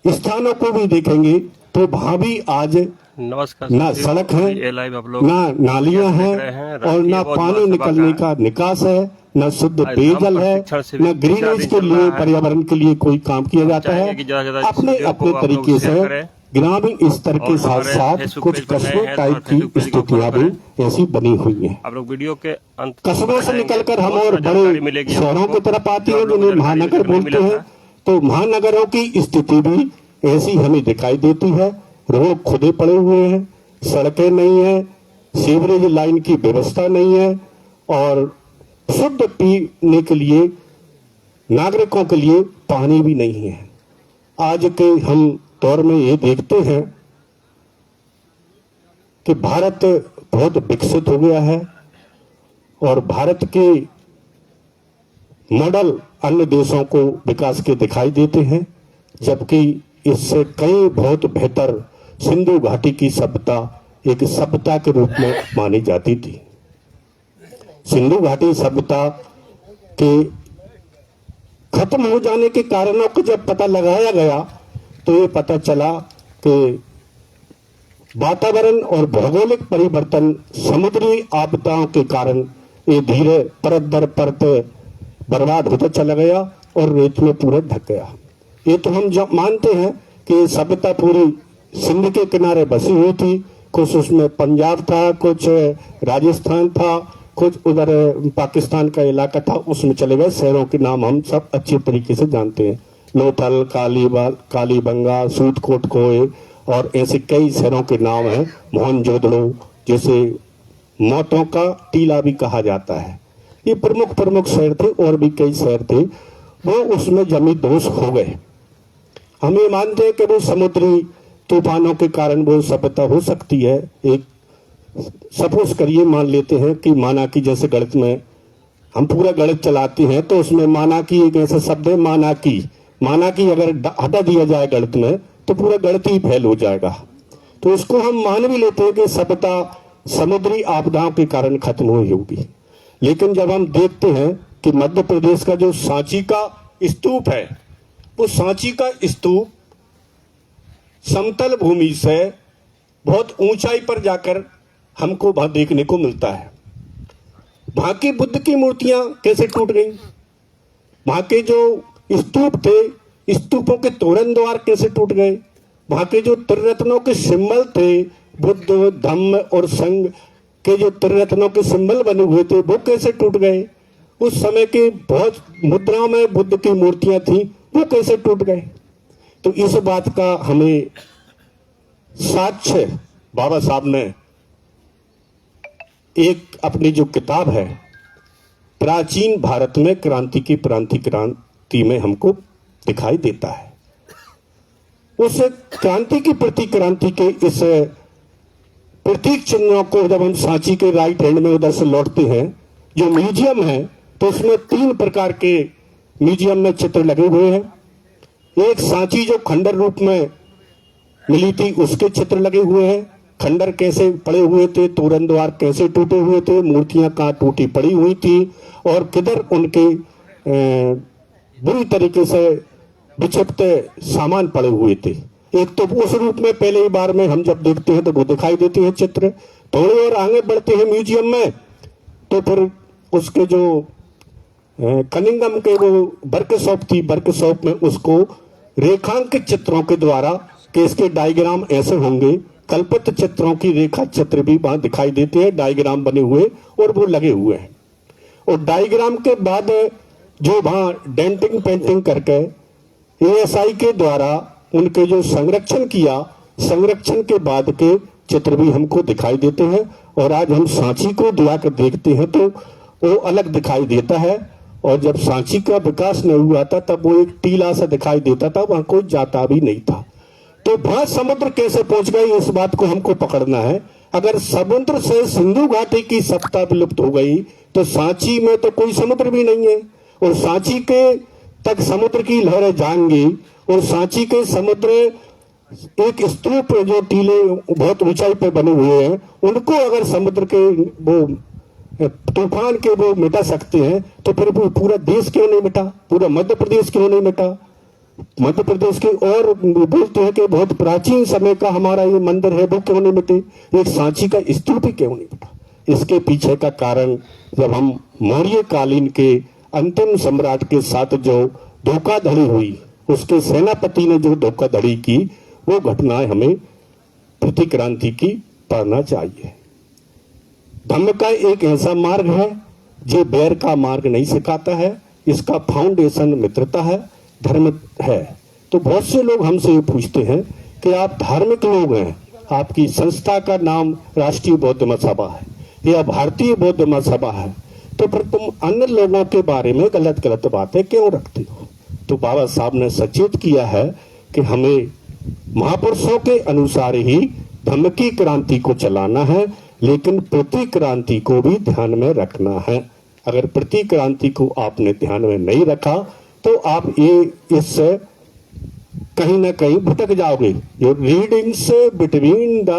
स्थानों को भी देखेंगे तो वहां भी आज नमस्कार। ना सड़क है, ना नालियां हैं और ना पानी निकलने का निकास है, न शुद्ध पेयजल है, न ग्रीनेज के लिए पर्यावरण के लिए कोई काम किया जाता है। अपने अपने तरीके से ग्रामीण स्तर के साथ साथ कुछ कस्बों टाइप की स्थितियां भी ऐसी बनी हुई हैं। आप लोग वीडियो के अंत कस्बों से निकलकर हम और बड़े शहरों की तरफ आती हैं जिन्हें महानगर बोलते हैं, तो महानगरों की स्थिति भी ऐसी हमें दिखाई देती है। रोड खुदे पड़े हुए हैं, सड़कें नहीं है, सीवरेज लाइन की व्यवस्था नहीं है और शुद्ध पीने के लिए नागरिकों के लिए पानी भी नहीं है। आज के हम दौर में ये देखते हैं कि भारत बहुत विकसित हो गया है और भारत के मॉडल अन्य देशों को विकास के दिखाई देते हैं, जबकि इससे कई बहुत बेहतर सिंधु घाटी की सभ्यता एक सभ्यता के रूप में मानी जाती थी। सिंधु घाटी सभ्यता के खत्म हो जाने के कारणों को जब पता लगाया गया तो ये पता चला कि वातावरण और भौगोलिक परिवर्तन, समुद्री आपदाओं के कारण ये धीरे परत दर परत बर्बाद होता चला गया और रेत में पूरा ढक गया। ये तो हम जब मानते हैं कि सभ्यता पूरी सिंध के किनारे बसी हुई थी, कुछ उसमें पंजाब था, कुछ राजस्थान था, कुछ उधर पाकिस्तान का इलाका था, उसमें चले गए। शहरों के नाम हम सब अच्छे तरीके से जानते हैं, लोथल, कालीबंगा, सूटकोट कोय और ऐसे कई शहरों के नाम हैं। मोहनजोदड़ो जैसे मौतों का टीला भी कहा जाता है। ये प्रमुख प्रमुख शहर थे और भी कई शहर थे, वो उसमें जमी दोष हो गए। हम ये मानते हैं कि वो समुद्री तूफानों के कारण वो सभ्यता हो सकती है। एक सपोज करिए, मान लेते हैं कि माना की, जैसे गणित में हम पूरा गणित चलाते हैं तो उसमें माना की एक ऐसा शब्द है, माना की अगर हटा दिया जाए गणित में तो पूरा गणित ही फेल हो जाएगा। तो इसको हम मान भी लेते हैं कि सभ्यता समुद्री आपदाओं के कारण खत्म हुई होगी। लेकिन जब हम देखते हैं कि मध्य प्रदेश का जो सांची का स्तूप है, वो सांची का स्तूप समतल भूमि से बहुत ऊंचाई पर जाकर हमको वहां देखने को मिलता है। वहां की बुद्ध की मूर्तियां कैसे टूट गई, वहां के जो स्तूप थे, स्तूपों के तोरण द्वार कैसे टूट गए, वहां के जो त्रिरत्नों के सिंबल थे, बुद्ध, धम्म और संघ के जो त्रिरत्नों के सिंबल बने हुए थे, वो कैसे टूट गए। उस समय के बहुत मुद्राओं में बुद्ध की मूर्तियां थी, वो कैसे टूट गए। तो इस बात का हमें साक्ष्य बाबा साहब ने एक अपनी जो किताब है प्राचीन भारत में क्रांति की क्रांति में हमको दिखाई देता है। उस क्रांति की प्रतिक्रांति के इस प्रतीक चिन्हों को जब हम सांची के राइट हैंड में उधर से लौटते हैं, जो म्यूजियम है, तो उसमें 3 प्रकार के म्यूजियम में चित्र लगे हुए हैं। एक सांची जो खंडर रूप में मिली थी, उसके चित्र लगे हुए हैं। खंडर कैसे पड़े हुए थे, तोरण द्वार कैसे टूटे हुए थे, मूर्तियां कहाँ टूटी पड़ी हुई थी और किधर उनके बुरी तरीके से विक्षिप्त सामान पड़े हुए थे। एक तो उस रूप में पहले ही बार में हम जब देखते हैं तो वो दिखाई देते हैं चित्र। थोड़े और आगे बढ़ते हैं म्यूजियम में तो फिर उसके जो कनिंगम के वो वर्कशॉप थी, वर्कशॉप में उसको रेखांकित चित्रों के द्वारा कि इसके डायग्राम ऐसे होंगे, कल्पित चित्रों की रेखा चित्र भी वहां दिखाई देते हैं, डायग्राम बने हुए और वो लगे हुए हैं। और डायग्राम के बाद जो वहां डेंटिंग पेंटिंग करके एएसआई के द्वारा उनके जो संरक्षण किया, संरक्षण के बाद के चित्र भी हमको दिखाई देते हैं। और आज हम सांची को जाकर देखते हैं तो वो अलग दिखाई देता है। और जब सांची का विकास नहीं हुआ था तब वो एक टीला सा दिखाई देता था, वहां कोई जाता भी नहीं था। तो वहां समुद्र कैसे पहुंच गई, इस बात को हमको पकड़ना है। अगर समुद्र से सिंधु घाटी की सत्ता विलुप्त हो गई तो सांची में तो कोई समुद्र भी नहीं है और सांची के तक समुद्र की लहरें जाएंगी और सांची के समुद्र एक स्तूप जो टीले बहुत ऊंचाई पे बने हुए हैं, उनको अगर समुद्र के वो तूफान के वो मिटा सकते हैं तो फिर वो पूरा देश क्यों नहीं मिटा, पूरा मध्य प्रदेश क्यों नहीं मिटा। मध्य प्रदेश के और बोलते हैं कि बहुत प्राचीन समय का हमारा ये मंदिर है, वो क्यों नहीं मिटे, एक सांची का स्तूप ही क्यों नहीं मिटा। इसके पीछे का कारण, जब हम मौर्य कालीन के अंतिम सम्राट के साथ जो धोखाधड़ी हुई, उसके सेनापति ने जो धोखाधड़ी की, वो घटनाएं हमें प्रतिक्रांति की पढ़ना चाहिए। धम्म का एक ऐसा मार्ग है जो बैर का मार्ग नहीं सिखाता है। इसका फाउंडेशन मित्रता है, धर्म है। तो बहुत से लोग हमसे ये पूछते हैं कि आप धार्मिक लोग हैं, आपकी संस्था का नाम राष्ट्रीय बौद्ध महासभा है या भारतीय बौद्ध महासभा है, तो फिर तुम अन्य लोगों के बारे में गलत गलत बातें क्यों रखते हो। तो बाबा साहब ने सचेत किया है कि हमें महापुरुषों के अनुसार ही धम्म की क्रांति को चलाना है, लेकिन प्रतिक्रांति को भी ध्यान में रखना है। अगर प्रतिक्रांति को आपने ध्यान में नहीं रखा तो आप ये इससे कहीं ना कहीं भटक जाओगे। जो रीडिंग्स बिटवीन द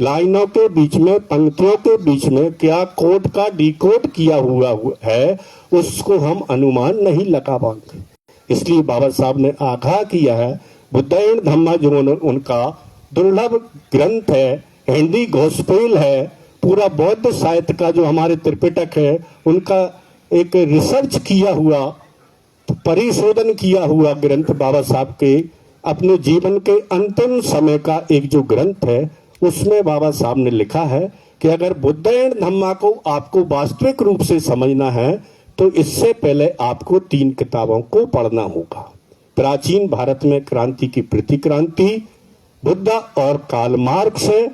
लाइनों के बीच में, पंक्तियों के बीच में क्या कोड का डिकोड किया हुआ है, उसको हम अनुमान नहीं लगा पाएंगे। इसलिए बाबा साहब ने आगाह किया है, बुद्धायन धम्मा जो उनका दुर्लभ ग्रंथ है, हिंदी गॉस्पेल है, पूरा बौद्ध साहित्य का जो हमारे त्रिपिटक है, उनका एक रिसर्च किया हुआ, परिशोधन किया हुआ ग्रंथ बाबा साहब के अपने जीवन के अंतिम समय का एक जो ग्रंथ है, उसमें बाबा साहब ने लिखा है कि अगर बुद्धायन धम्मा को आपको वास्तविक रूप से समझना है तो इससे पहले आपको 3 किताबों को पढ़ना होगा। प्राचीन भारत में क्रांति की प्रतिक्रांति, बुद्धा और कार्ल मार्क्स है,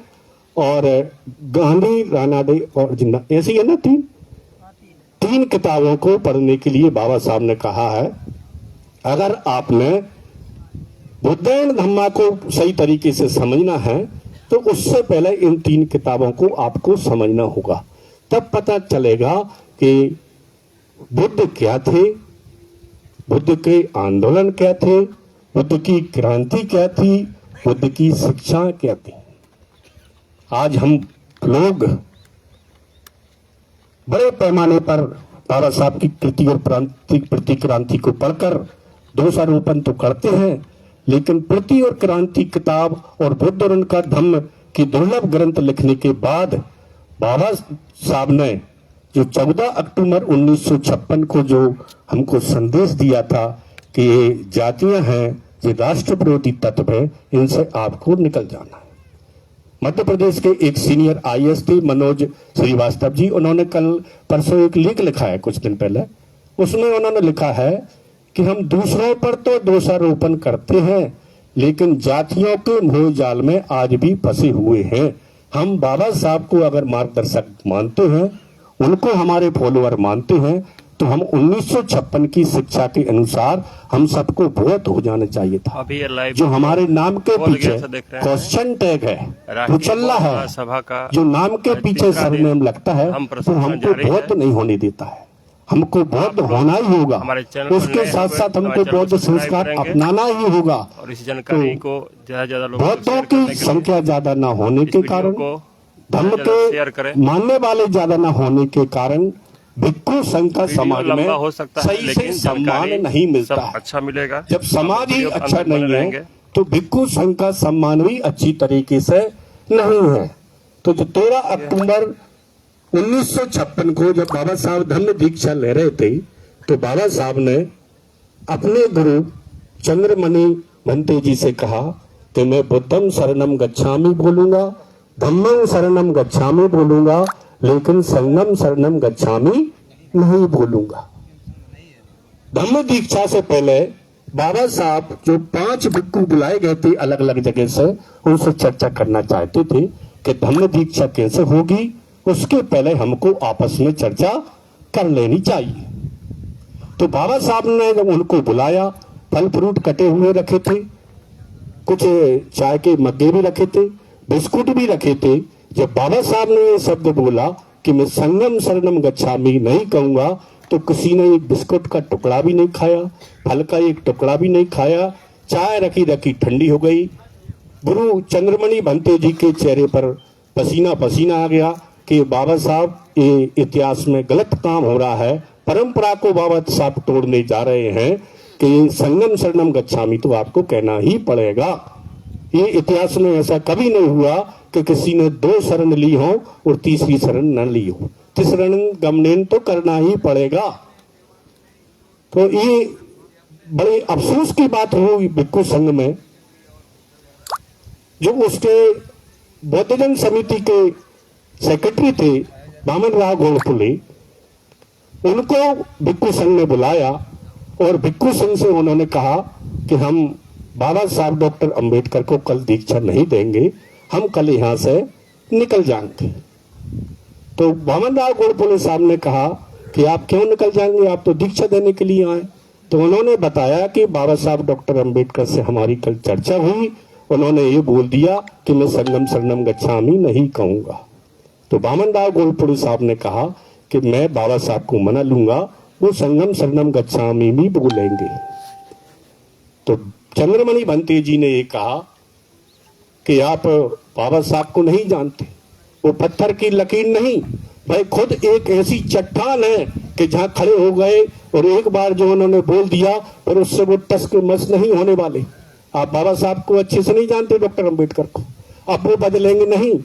और गांधी, रानाडे और जिन्ना, ऐसी है ना, 3 किताबों को पढ़ने के लिए बाबा साहब ने कहा है। अगर आपने बुद्धायन धम्मा को सही तरीके से समझना है तो उससे पहले इन 3 किताबों को आपको समझना होगा। तब पता चलेगा कि बुद्ध क्या थे, बुद्ध के आंदोलन क्या थे, बुद्ध की क्रांति क्या थी, बुद्ध की शिक्षा क्या थी। आज हम लोग बड़े पैमाने पर बाबा साहब की कृति और प्रतिक्रांति को पढ़कर दोषारोपण तो करते हैं, लेकिन प्रति और क्रांति किताब और बुद्ध और उनका धम्म की दुर्लभ ग्रंथ लिखने के बाद बाबा साहब ने जो 14 अक्टूबर 1956 को जो हमको संदेश दिया था कि ये जातियां हैं, ये राष्ट्र विरोधी तत्व है, इनसे आपको निकल जाना है। मध्य प्रदेश के एक सीनियर आईएएस थे मनोज श्रीवास्तव जी, उन्होंने कल परसों एक लेख लिखा है कुछ दिन पहले। उसमें उन्होंने लिखा है कि हम दूसरों पर तो दोषारोपण करते हैं, लेकिन जातियों के मोह जाल में आज भी फंसे हुए हैं। हम बाबा साहब को अगर मार्गदर्शक मानते हैं, उनको हमारे फॉलोअर मानते हैं, तो हम 1956 की शिक्षा के अनुसार हम सबको बहुत हो जाना चाहिए था। अभी ये लाइव जो हमारे नाम के पीछे क्वेश्चन टैग है, वो चल रहा है, सभा का जो नाम के पीछे सरनेम लगता है, तो हमको बहुत नहीं होने देता है। हमको बौद्ध होना ही होगा, उसके साथ साथ हमको बौद्ध संस्कार अपनाना ही होगा। और इस जानकारी को ज्यादा लोग बौद्धों की संख्या ज्यादा न होने के कारण, धर्म के मानने वाले ज्यादा न होने के कारण भिक्खु संघ का समाज में सही से सम्मान नहीं मिलता है। अच्छा मिलेगा। जब समाज ही अच्छा नहीं है तो भिक्खु संघ का सम्मान भी अच्छी तरीके से नहीं है। तो जो 13 अक्टूबर 1956 को जब बाबा साहब धम्म दीक्षा ले रहे थे, तो बाबा साहब ने अपने गुरु चंद्रमणि भंते जी से कहा कि मैं बुद्धम शरणम गच्छामि बोलूंगा, धम्मं शरणम गच्छामि बोलूंगा, लेकिन संगम शरणम गच्छामि नहीं बोलूंगा। धम्म दीक्षा से पहले बाबा साहब जो 5 भिक्खु बुलाए गए थे अलग अलग जगह से, उनसे चर्चा करना चाहते थे कि धम्म दीक्षा कैसे होगी, उसके पहले हमको आपस में चर्चा कर लेनी चाहिए। तो बाबा साहब ने जब उनको बुलाया, फल फ्रूट कटे हुए रखे थे, कुछ चाय के मग्गे भी रखे थे, बिस्कुट भी रखे थे। जब बाबा साहब ने ये शब्द बोला कि मैं संगम शरणम गच्छामि नहीं कहूंगा, तो किसी ने एक बिस्कुट का टुकड़ा भी नहीं खाया, फल का एक टुकड़ा भी नहीं खाया। चाय रखी रखी ठंडी हो गई। गुरु चंद्रमणि भंते जी के चेहरे पर पसीना पसीना आ गया कि बाबा साहब ये इतिहास में गलत काम हो रहा है, परंपरा को बाबा साहब तोड़ने जा रहे हैं। कि संगम शरणम गच्छामि तो आपको कहना ही पड़ेगा। ये इतिहास में ऐसा कभी नहीं हुआ कि किसी ने 2 शरण ली हो और तीसरी शरण न ली हो। शरण गमनेन तो करना ही पड़ेगा। तो ये बड़े अफसोस की बात हुई भिक्खु संघ में, जो उसके बौद्धजन समिति के सेक्रेटरी थे वामन राव गोड़पुले, उनको भिक्खु संघ ने बुलाया और भिक्खु संघ से उन्होंने कहा कि हम बाबा साहब डॉक्टर अंबेडकर को कल दीक्षा नहीं देंगे, हम कल यहां से निकल जाएंगे। तो वामन राव गोड़पुले साहब ने कहा कि आप क्यों निकल जाएंगे, आप तो दीक्षा देने के लिए आए। तो उन्होंने बताया कि बाबा साहब डॉक्टर अंबेडकर से हमारी कल चर्चा हुई, उन्होंने ये बोल दिया कि मैं संगम शरणम गच्छामि नहीं कहूंगा। तो वामन राव गोड़पुले साहब ने कहा कि मैं बाबा साहब को मना लूंगा, वो संगम शरणम गच्छामि भी बोलेंगे। तो चंद्रमणि भंते जी ने ये कहा कि आप बाबा साहब को नहीं जानते, वो पत्थर की लकीर नहीं, भाई खुद एक ऐसी चट्टान है कि जहां खड़े हो गए और एक बार जो उन्होंने बोल दिया और उससे वो टस के मस नहीं होने वाले। आप बाबा साहब को अच्छे से नहीं जानते, डॉक्टर अंबेडकर को, अब वो बदलेंगे नहीं।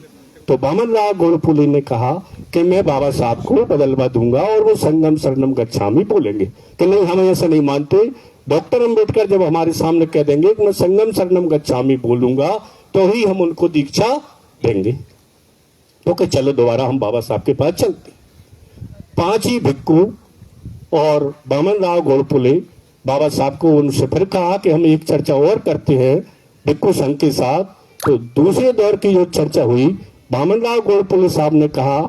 तो वामन राव गोड़पुले ने कहा कि मैं बाबा साहब को बदलवा दूंगा और वो संगम शरणम गच्छामि बोलेंगे कि नहीं, हम ऐसा नहीं मानते। डॉक्टर अंबेडकर जब हमारे सामने कह देंगे कि मैं संगम शरणम गच्छामि बोलूंगा तो ही हम उनको दीक्षा देंगे। तो कि चलो दोबारा हम बाबा साहब के पास चलते। 5 ही भिक्खु और वामन राव गोड़पुले बाबा साहब को उनसे फिर कहा कि हम एक चर्चा और करते हैं भिक्खु संघ के साथ। तो दूसरे दौर की जो चर्चा हुई, वामन राव गोड़पुले साहब ने कहा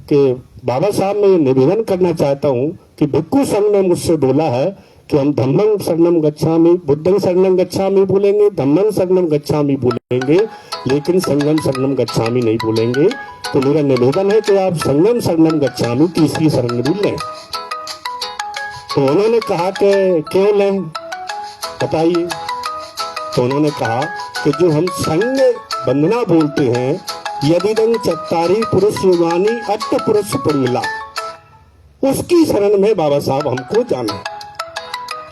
कि बाबा साहब मैं निवेदन करना चाहता हूं कि भिक्खु संघ ने मुझसे बोला है कि हम धम्मं शरणम गच्छामि, बुद्धं शरणम गच्छामि बोलेंगे, धम्मं शरणम गच्छामि बोलेंगे, लेकिन संगम शरणम गच्छामि नहीं बोलेंगे। तो मेरा निवेदन है कि आप संगम शरणम गच्छामि तीसरी शरण भी लें। तो उन्होंने कहा कि क्यों लें, बताइए। तो उन्होंने कहा कि जो हम संग वंदना बोलते हैं, यदिदं चत्तारि पुरुष युगानि अट्ट पुरुष पुरमिला, उसकी शरण में बाबा साहब हमको जाना।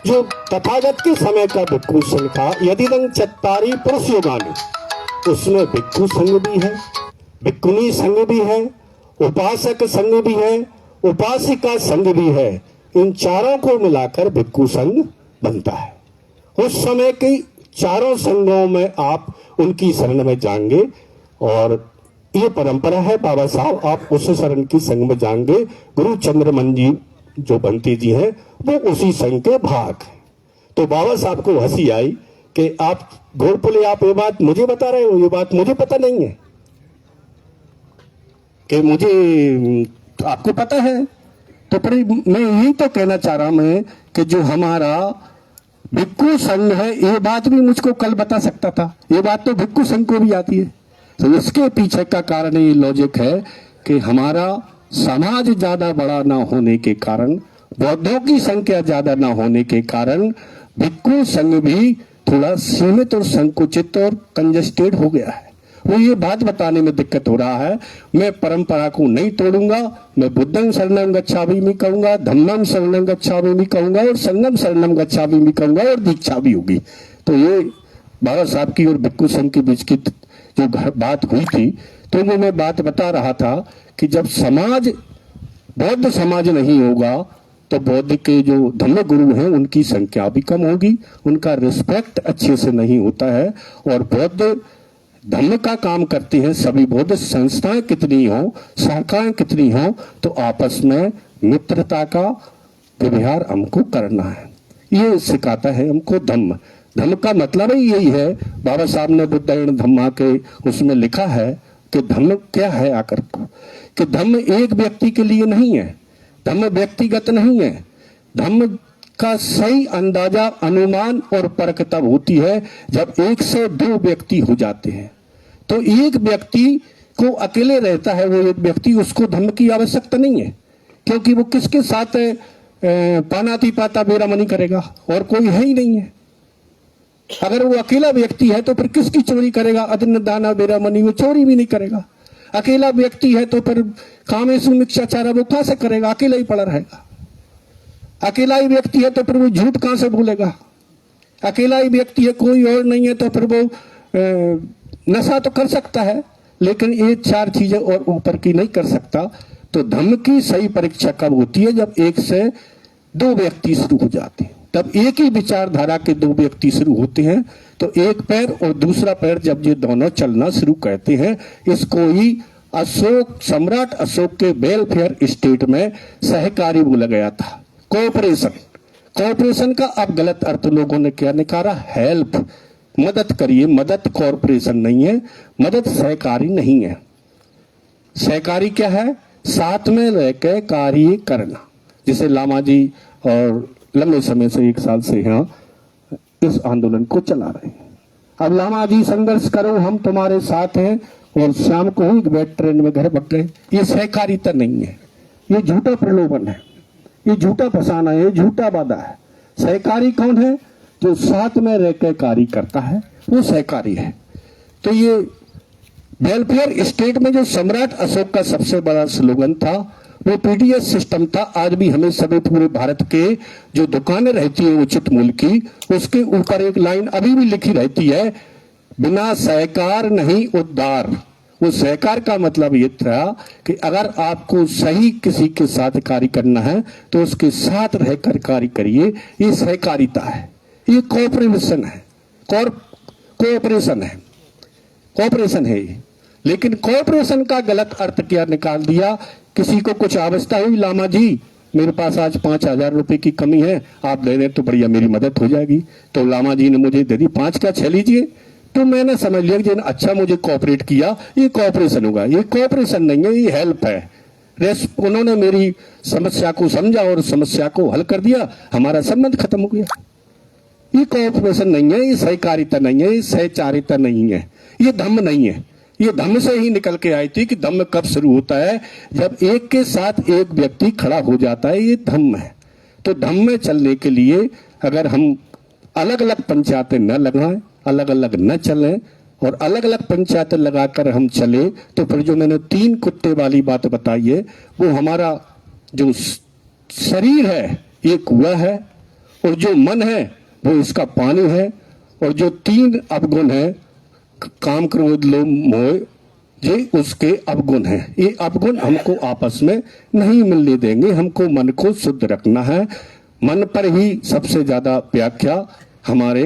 जो तथागत के समय का भिक्खु संघ था, यदिदं चत्तारि पुरुष युगानि, उसमें भिक्खु संघ भी है, भिक्खुनी संघ भी है, उपासक संघ भी है, उपासिका संघ भी है। इन चारों को मिलाकर भिक्खु संघ बनता है। उस समय की चारों संघों में आप उनकी शरण में जाएंगे और ये परंपरा है बाबा साहब, आप उस शरण की संघ में जाएंगे। गुरु चंद्रमन जी जो बनते जी हैं वो उसी संघ के भाग हैं। तो बाबा साहब को हंसी आई कि आप गोड़पुले, आप ये बात मुझे बता रहे हो, ये बात मुझे पता नहीं है कि मुझे आपको पता है। तो पर मैं यही तो कहना चाह रहा हूं कि जो हमारा भिक्खु संघ है, ये बात भी मुझको कल बता सकता था, ये बात तो भिक्खु संघ को भी आती है। तो इसके पीछे का कारण ये लॉजिक है कि हमारा समाज ज्यादा बड़ा ना होने के कारण, बौद्धों की संख्या ज्यादा ना होने के कारण भिक्खु संघ भी थोड़ा सीमित और संकुचित और कंजेस्टेड हो गया है। वो ये बात बताने में दिक्कत हो रहा है, मैं परंपरा को नहीं तोड़ूंगा, मैं बुद्धं शरणं गच्छामि भी कहूंगा, धम्मं शरणं गच्छामि भी कहूंगा और संगम शरणं गच्छामि भी कहूंगा और दीक्षा भी होगी। तो ये बाबा साहब की और भिक्खु संघ के बीच की जो बात हुई थी, तो वो मैं बात बता रहा था कि जब समाज बौद्ध समाज नहीं होगा तो बौद्ध के जो धम्म गुरु हैं उनकी संख्या भी कम होगी, उनका रिस्पेक्ट अच्छे से नहीं होता है। और बौद्ध धर्म का काम करते हैं, सभी बौद्ध संस्थाएं कितनी हो, शाखाएं कितनी हो, तो आपस में मित्रता का व्यवहार हमको करना है। ये सिखाता है हमको धम्म। धम्म का मतलब ही यही है, बाबा साहब ने बुद्धायन धम्मा के उसमें लिखा है कि धम्म क्या है आकर को, कि धम्म एक व्यक्ति के लिए नहीं है, धम्म व्यक्तिगत नहीं है। धम्म का सही अंदाजा, अनुमान और परख तब होती है जब 102 व्यक्ति हो जाते हैं। तो एक व्यक्ति को अकेले रहता है वो एक व्यक्ति, उसको धम्म की आवश्यकता नहीं है, क्योंकि वो किसके साथ पानाती पाता बेरामनी करेगा और कोई है ही नहीं है। अगर वो अकेला व्यक्ति है तो फिर किसकी चोरी करेगा, अदन दाना बेरामनी, वो चोरी भी नहीं करेगा। अकेला व्यक्ति है तो फिर कामेशु मिक्षाचार वो कहां से करेगा, अकेला ही पड़ा रहेगा। अकेला ही व्यक्ति है तो फिर वो झूठ कहां से बोलेगा? अकेला ही व्यक्ति है, कोई और नहीं है, तो फिर वो नशा तो कर सकता है लेकिन ये 4 चीजें और ऊपर की नहीं कर सकता। तो धम्म की सही परीक्षा कब होती है? जब 1 से 2 व्यक्ति शुरू हो जाते हैं, तब एक ही विचारधारा के 2 व्यक्ति शुरू होते हैं। तो एक पैर और दूसरा पैर जब ये दोनों चलना शुरू करते हैं, इसको ही सम्राट अशोक के वेलफेयर स्टेट में सहकारी बोला गया था, कोऑपरेशन। कोऑपरेशन का अब गलत अर्थ लोगों ने क्या निकाला? हेल्प, मदद करिए। मदद कॉरपोरेशन नहीं है, मदद सहकारी नहीं है। सहकारी क्या है? साथ में रहकर कार्य करना। जैसे लामा जी और लंबे समय से 1 साल से यहाँ इस आंदोलन को चला रहे हैं। अब लामा जी संघर्ष करो, हम तुम्हारे साथ हैं, और शाम को ही बैठ ट्रेन में घर भग गए। ये सहकारिता नहीं है, ये झूठा प्रलोभन है, ये झूठा फसाना है, ये झूठा वादा है। सहकारी कौन है? जो साथ में रहकर कार्य करता है, वो सहकारी है। तो ये वेलफेयर स्टेट में जो सम्राट अशोक का सबसे बड़ा स्लोगन था वो पीडीएस सिस्टम था। आज भी हमें सभी पूरे भारत के जो दुकानें रहती है उचित मूल्य की, उसके ऊपर एक लाइन अभी भी लिखी रहती है, बिना सहकार नहीं उद्धार। वो सहकार का मतलब ये था कि अगर आपको सही किसी के साथ कार्य करना है तो उसके साथ रहकर कार्य करिए। ये सहकारिता है, ये कोऑपरेशन है, कोऑपरेशन है ये। लेकिन कोऑपरेशन का गलत अर्थ क्या निकाल दिया? किसी को कुछ आवश्यकता हुई, लामा जी मेरे पास आज 5,000 रुपए की कमी है, आप दे दें तो बढ़िया मेरी मदद हो जाएगी। तो लामा जी ने मुझे दे दी, 5 क्या 6 लीजिए। तो मैंने समझ लिया कि अच्छा मुझे कोऑपरेट किया, ये कोऑपरेशन होगा। ये कोऑपरेशन नहीं है, ये हेल्प है। उन्होंने मेरी समस्या को समझा और समस्या को हल कर दिया, हमारा संबंध खत्म हो गया। ये कोऑपरेशन नहीं है, ये सहकारिता नहीं है, ये सहचारिता नहीं है, ये धम्म नहीं है। ये धम्म से ही निकल के आई थी कि धम्म कब शुरू होता है? जब एक के साथ एक व्यक्ति खड़ा हो जाता है, ये धम्म है। तो धम्म में चलने के लिए अगर हम अलग अलग पंचायतें न लगाएं, अलग अलग न चलें और अलग अलग पंचायतें लगाकर हम चले, तो फिर जो मैंने 3 कुत्ते वाली बात बताई है, वो हमारा जो शरीर है ये कुआं है, और जो मन है वो इसका पानी है, और जो 3 अवगुण है, काम, क्रोध, लोभ, मोह, ये उसके अवगुण हैं। ये अवगुण हमको आपस में नहीं मिलने देंगे। हमको मन को शुद्ध रखना है। मन पर ही सबसे ज्यादा व्याख्या हमारे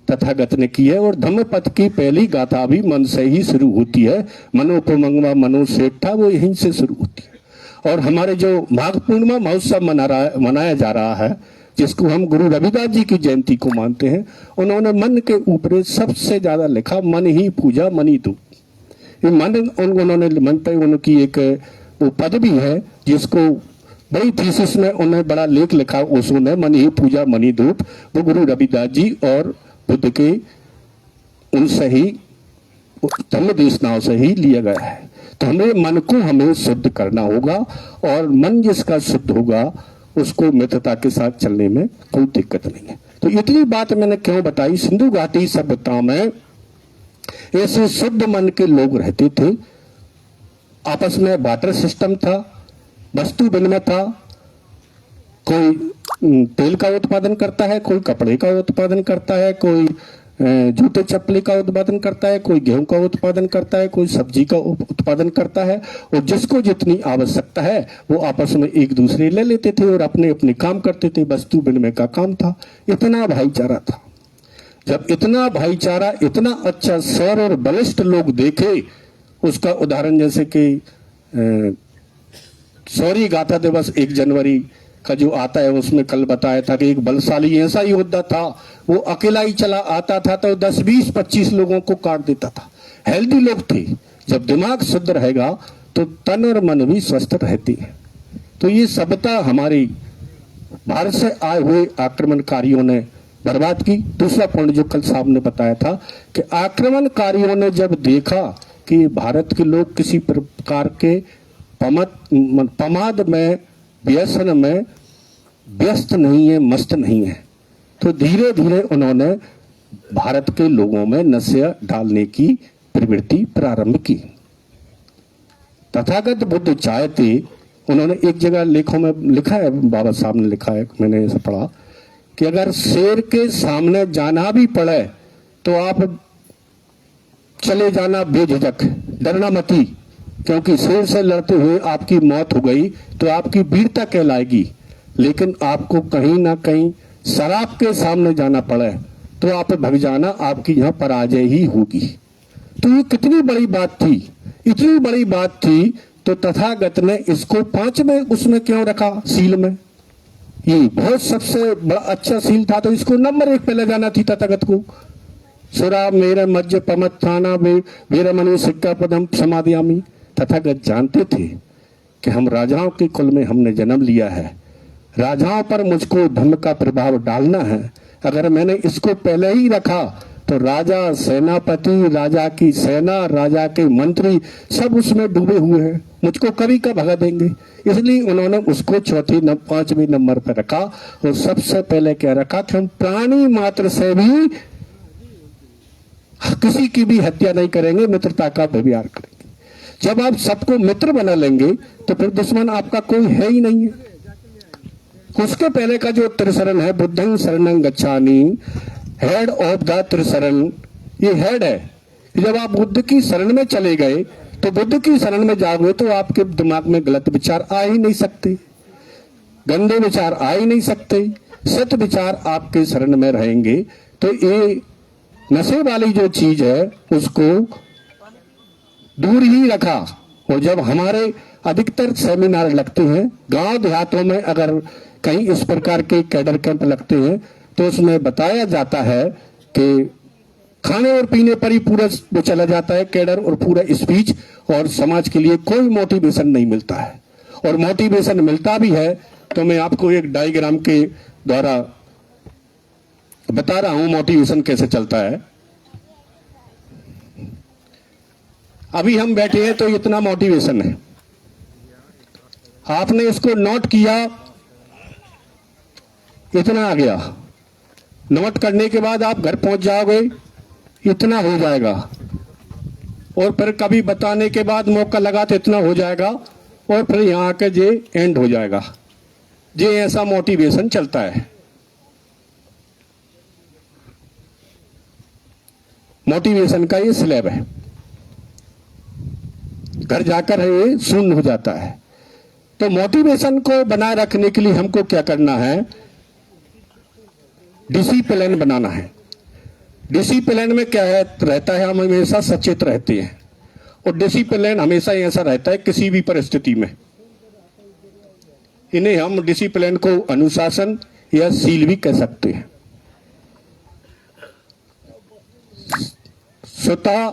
तथागत ने की है, और धम्मपद की पहली गाथा भी मन से ही शुरू होती है। मनोपमंगवा मनोसेठा, वो यहीं से शुरू होती है। और हमारे जो माघ पूर्णिमा महोत्सव मनाया जा रहा है, जिसको हम गुरु रविदास जी की जयंती को मानते हैं, उन्होंने मन के ऊपर सबसे ज्यादा लिखा, मन ही पूजा मनी धूप। ये मन उन्होंने मन पे उनकी एक वो पद भी है, जिसको बड़ी थीसिस में उन्हें बड़ा लेख लिखा उसने, मन ही पूजा मनी धूप। वो गुरु रविदास जी और बुद्ध के उनसे ही धम्म देशनाओं से ही लिया गया है। तो हमें शुद्ध करना होगा, और मन जिसका शुद्ध होगा उसको मित्रता के साथ चलने में कोई दिक्कत नहीं है। तो इतनी बात मैंने क्यों बताई? सिंधु घाटी सभ्यता में ऐसे शुद्ध मन के लोग रहते थे। आपस में बार्टर सिस्टम था, वस्तु विनिमय था। कोई तेल का उत्पादन करता है, कोई कपड़े का उत्पादन करता है, कोई जूते चप्पले का उत्पादन करता है, कोई गेहूं का उत्पादन करता है, कोई सब्जी का उत्पादन करता है, और जिसको जितनी आवश्यकता है वो आपस में एक दूसरे ले लेते थे और अपने अपने काम करते थे। वस्तु विनिमय का काम था। इतना भाईचारा था। जब इतना भाईचारा, इतना अच्छा सौर और बलिष्ठ लोग देखे, उसका उदाहरण जैसे कि शौर्य गाथा दिवस 1 जनवरी का जो आता है, उसमें कल बताया था कि एक बलशाली ऐसा योद्धा था, वो अकेला ही चला आता था तो 10, 20, 25 लोगों को काट देता था। हेल्दी लोग थे। जब दिमाग शुद्ध रहेगा तो तन और मन भी स्वस्थ रहते हैं। तो ये सभ्यता हमारी भारत से आए हुए आक्रमणकारियों ने बर्बाद की। दूसरा पॉइंट जो कल साहब ने बताया था कि आक्रमणकारियों ने जब देखा कि भारत के लोग किसी प्रकार के प्रमाद में, व्यसन में व्यस्त नहीं है, मस्त नहीं है, तो धीरे धीरे उन्होंने भारत के लोगों में नशा डालने की प्रवृत्ति प्रारंभ की। तथागत बुद्ध चाहते उन्होंने एक जगह लेखों में लिखा है, बाबा साहब ने लिखा है, मैंने ऐसा पढ़ा कि अगर शेर के सामने जाना भी पड़े तो आप चले जाना बेझिझक, डरना मती, क्योंकि शेर से लड़ते हुए आपकी मौत हो गई तो आपकी वीरता कहलाएगी, लेकिन आपको कहीं ना कहीं शराब के सामने जाना पड़े तो आप भग जाना, आपकी यहां पराजय ही होगी। तो ये कितनी बड़ी बात थी, इतनी बड़ी बात थी, तो तथागत ने इसको 5वें उसमें क्यों रखा सील में? ये बहुत सबसे बड़ा अच्छा सील था, तो इसको नंबर 1 पे ले जाना थी तथागत को। सुरा मेरे मज्ज पमत थाना वीरमणि सिक्का पदम समाधियामी। तथागत जानते थे कि हम राजाओं के कुल में हमने जन्म लिया है, राजाओं पर मुझको धर्म का प्रभाव डालना है। अगर मैंने इसको पहले ही रखा तो राजा, सेनापति, राजा की सेना, राजा के मंत्री सब उसमें डूबे हुए हैं, मुझको कभी का भगा देंगे। इसलिए उन्होंने उसको 5वें नंबर पर रखा। और सबसे पहले क्या रखा कि हम प्राणी मात्र से भी किसी की भी हत्या नहीं करेंगे, मित्रता का व्यवहार करेंगे। जब आप सबको मित्र बना लेंगे तो फिर दुश्मन आपका कोई है ही नहीं है। उसके पहले का जो त्रिशरण है, बुद्धं शरणं गच्छामि, हेड ऑफ द त्रिशरण, ये हेड है। जब आप बुद्ध की शरण में चले गए तो बुद्ध की शरण में जाओगे तो आपके दिमाग में गलत विचार आ ही नहीं सकते, गंदे विचार आ ही नहीं सकते, सत्य विचार आपके शरण में रहेंगे। तो ये नशे वाली जो चीज है उसको दूर ही रखा। और जब हमारे अधिकतर सेमिनार लगते हैं गांव देहातों में, अगर कहीं इस प्रकार के कैडर कैंप लगते हैं तो उसमें बताया जाता है कि खाने और पीने पर ही पूरा वो चला जाता है कैडर, और पूरा स्पीच, और समाज के लिए कोई मोटिवेशन नहीं मिलता है। और मोटिवेशन मिलता भी है तो मैं आपको एक डायग्राम के द्वारा बता रहा हूं मोटिवेशन कैसे चलता है। अभी हम बैठे हैं तो इतना मोटिवेशन है, आपने इसको नोट किया, इतना आ गया। नोट करने के बाद आप घर पहुंच जाओगे, इतना हो जाएगा। और फिर कभी बताने के बाद मौका लगा तो इतना हो जाएगा, और फिर यहां आके जे एंड हो जाएगा। जे ऐसा मोटिवेशन चलता है। मोटिवेशन का ये स्लैब है, घर जाकर ये शून्य हो जाता है। तो मोटिवेशन को बनाए रखने के लिए हमको क्या करना है? डिसिप्लिन बनाना है। डिसिप्लिन में क्या है रहता है, हम हमेशा सचेत रहते हैं, और डिसिप्लिन हमेशा ऐसा रहता है किसी भी परिस्थिति में। इन्हें हम डिसिप्लिन को अनुशासन या सील भी कह सकते हैं। स्वतः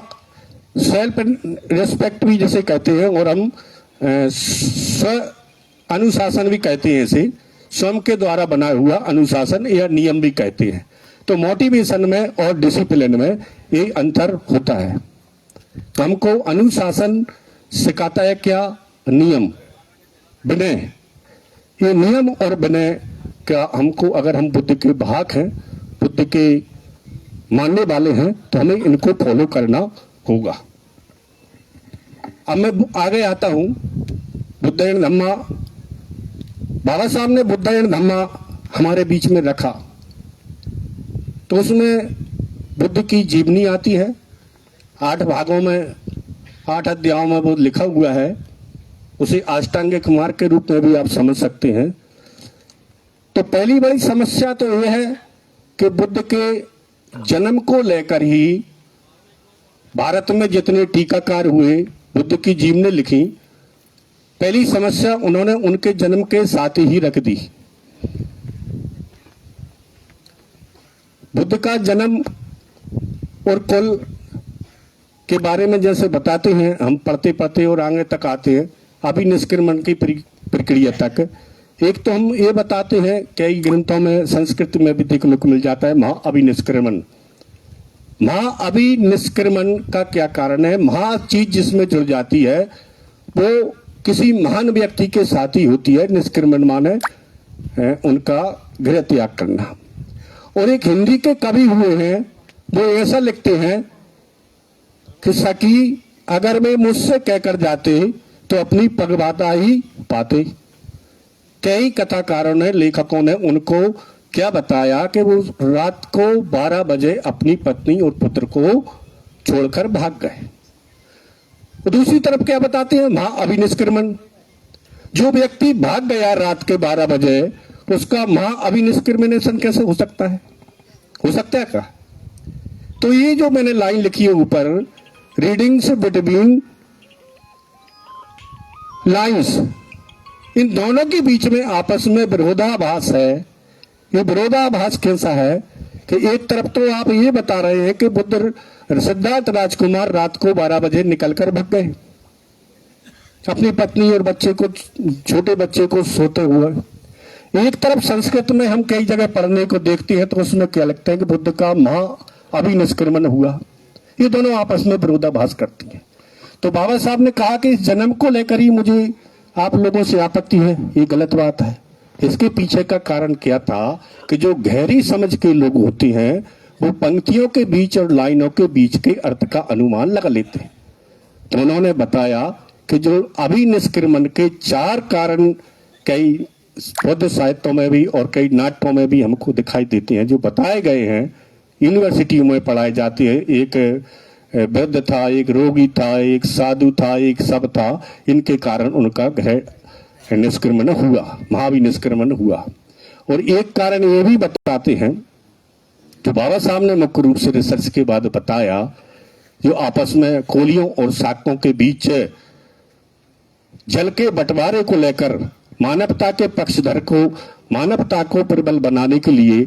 सेल्फ रेस्पेक्ट भी जैसे कहते हैं, और हम स्व अनुशासन भी कहते हैं, इसे स्वयं के द्वारा बना हुआ अनुशासन या नियम भी कहते हैं। तो मोटिवेशन में और डिसिप्लिन में ये अंतर होता है। तो हमको अनुशासन सिखाता है क्या? नियम, विनय। ये नियम और विनय का हमको, अगर हम बुद्ध के वाहक हैं, बुद्ध के मानने वाले हैं, तो हमें इनको फॉलो करना होगा। अब मैं आगे आता हूं। बुद्धायन धम्मा, बाबा साहब ने बुद्धायन धम्मा हमारे बीच में रखा, तो उसमें बुद्ध की जीवनी आती है। 8 भागों में, 8 अध्यायों में वो लिखा हुआ है। उसे अष्टांगिक मार्ग के रूप में भी आप समझ सकते हैं। तो पहली बड़ी समस्या तो यह है कि बुद्ध के जन्म को लेकर ही भारत में जितने टीकाकार हुए, बुद्ध की जीवनी लिखी, पहली समस्या उन्होंने उनके जन्म के साथ ही रख दी। बुद्ध का जन्म और कुल के बारे में जैसे बताते हैं, हम पढ़ते पढ़ते और आगे तक आते हैं अभिनिष्क्रमण की प्रक्रिया तक। एक तो हम ये बताते हैं, कई ग्रंथों में संस्कृत में भी देखने को मिल जाता है महा अभिनिष्क्रमण। महा अभिनिष्क्रमण का क्या कारण है? महा चीज जिसमें जुड़ जाती है वो किसी महान व्यक्ति के साथ ही होती है। निष्क्रमण माने उनका गृह त्याग करना। और एक हिंदी के कवि हुए हैं, वो ऐसा लिखते हैं कि सखी अगर वे मुझसे कहकर जाते तो अपनी पगबाता ही पाते। कई कथाकारों ने, लेखकों ने उनको क्या बताया कि वो रात को 12 बजे अपनी पत्नी और पुत्र को छोड़कर भाग गए। दूसरी तरफ क्या बताते हैं, महाअभिनिष्क्रमण। जो व्यक्ति भाग गया रात के 12 बजे, उसका महाअभिनिष्क्रमणेशन कैसे हो सकता है? हो सकता है क्या? तो ये जो मैंने लाइन लिखी है ऊपर, रीडिंग्स बिटवीन लाइंस, इन दोनों के बीच में आपस में विरोधाभास है। ये विरोधाभास कैसा है कि एक तरफ तो आप ये बता रहे हैं कि बुद्ध सिद्धार्थ राजकुमार रात को 12 बजे निकलकर भाग गए अपनी पत्नी और बच्चे को, छोटे बच्चे को सोते हुए। एक तरफ संस्कृत में हम कई जगह पढ़ने को देखते हैं तो उसमें क्या लगता है कि बुद्ध का महाअभिनिष्क्रमण हुआ। ये दोनों आपस में विरोधाभास करती हैं। तो बाबा साहब ने कहा कि इस जन्म को लेकर ही मुझे आप लोगों से आपत्ति है, ये गलत बात है। इसके पीछे का कारण क्या था कि जो गहरी समझ के लोग होते हैं वो पंक्तियों के बीच और लाइनों के बीच के अर्थ का अनुमान लगा लेते हैं। तो उन्होंने बताया कि जो अभिनिष्क्रमण के 4 कारण कई बौद्ध साहित्यों में भी और कई नाट्यों में भी हमको दिखाई देते हैं, जो बताए गए हैं, यूनिवर्सिटियों में पढ़ाए जाते हैं। एक वृद्ध था, एक रोगी था, एक साधु था, एक सब था। इनके कारण उनका गृह निष्क्रमण हुआ, महाविनिष्क्रमण हुआ। और एक कारण ये भी बताते हैं, जो बाबा साहब ने मुख्य रूप से रिसर्च के बाद बताया, जो आपस में कोलियों और शाक्यों के बीच जल के बंटवारे को लेकर मानवता के पक्षधर को, मानवता को प्रबल बनाने के लिए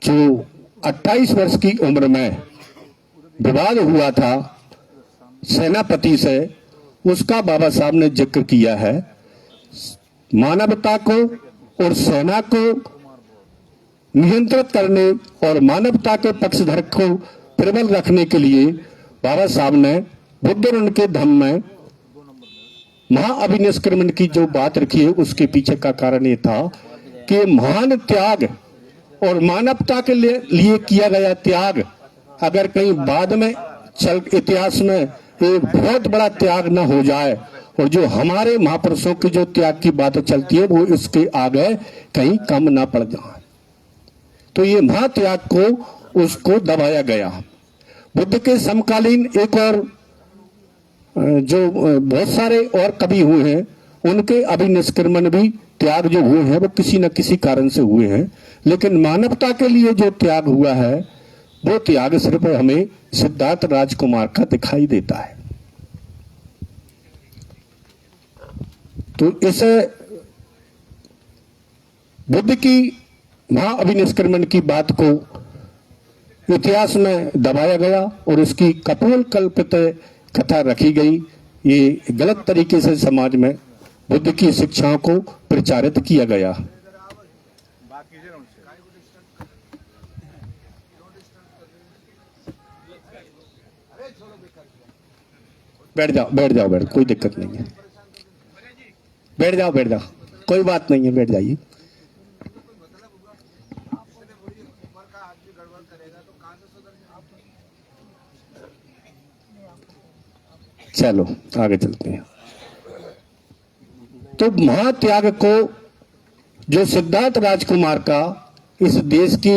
जो 28 वर्ष की उम्र में विवाद हुआ था सेनापति से, उसका बाबा साहब ने जिक्र किया है। मानवता को और सेना को नियंत्रित करने और मानवता के पक्षधर को प्रबल रखने के लिए बाबा साहब ने बुद्ध और उनके धम्म में महाअभिनिष्क्रमण की जो बात रखी है, उसके पीछे का कारण ये था कि महान त्याग और मानवता के लिए किया गया त्याग अगर कहीं बाद में चल इतिहास में एक बहुत बड़ा त्याग न हो जाए, और जो हमारे महापुरुषों की जो त्याग की बात चलती है वो इसके आगे कहीं कम ना पड़ जाए। तो ये महात्याग को उसको दबाया गया। बुद्ध के समकालीन एक और जो बहुत सारे और कवि हुए हैं, उनके अभिनिष्क्रमण भी त्याग जो हुए हैं वो किसी न किसी कारण से हुए हैं, लेकिन मानवता के लिए जो त्याग हुआ है वो त्याग सिर्फ हमें सिद्धार्थ राजकुमार का दिखाई देता है। तो इस बुद्ध की महाअभिनिष्क्रमण की बात को इतिहास में दबाया गया और इसकी कपोल कल्पित कथा रखी गई। ये गलत तरीके से समाज में बुद्ध की शिक्षाओं को प्रचारित किया गया। बैठ जाओ, कोई दिक्कत नहीं है। बैठ जाओ, कोई बात नहीं है, बैठ जाइए। चलो आगे चलते हैं। तो महात्याग को जो सिद्धार्थ राजकुमार का इस देश की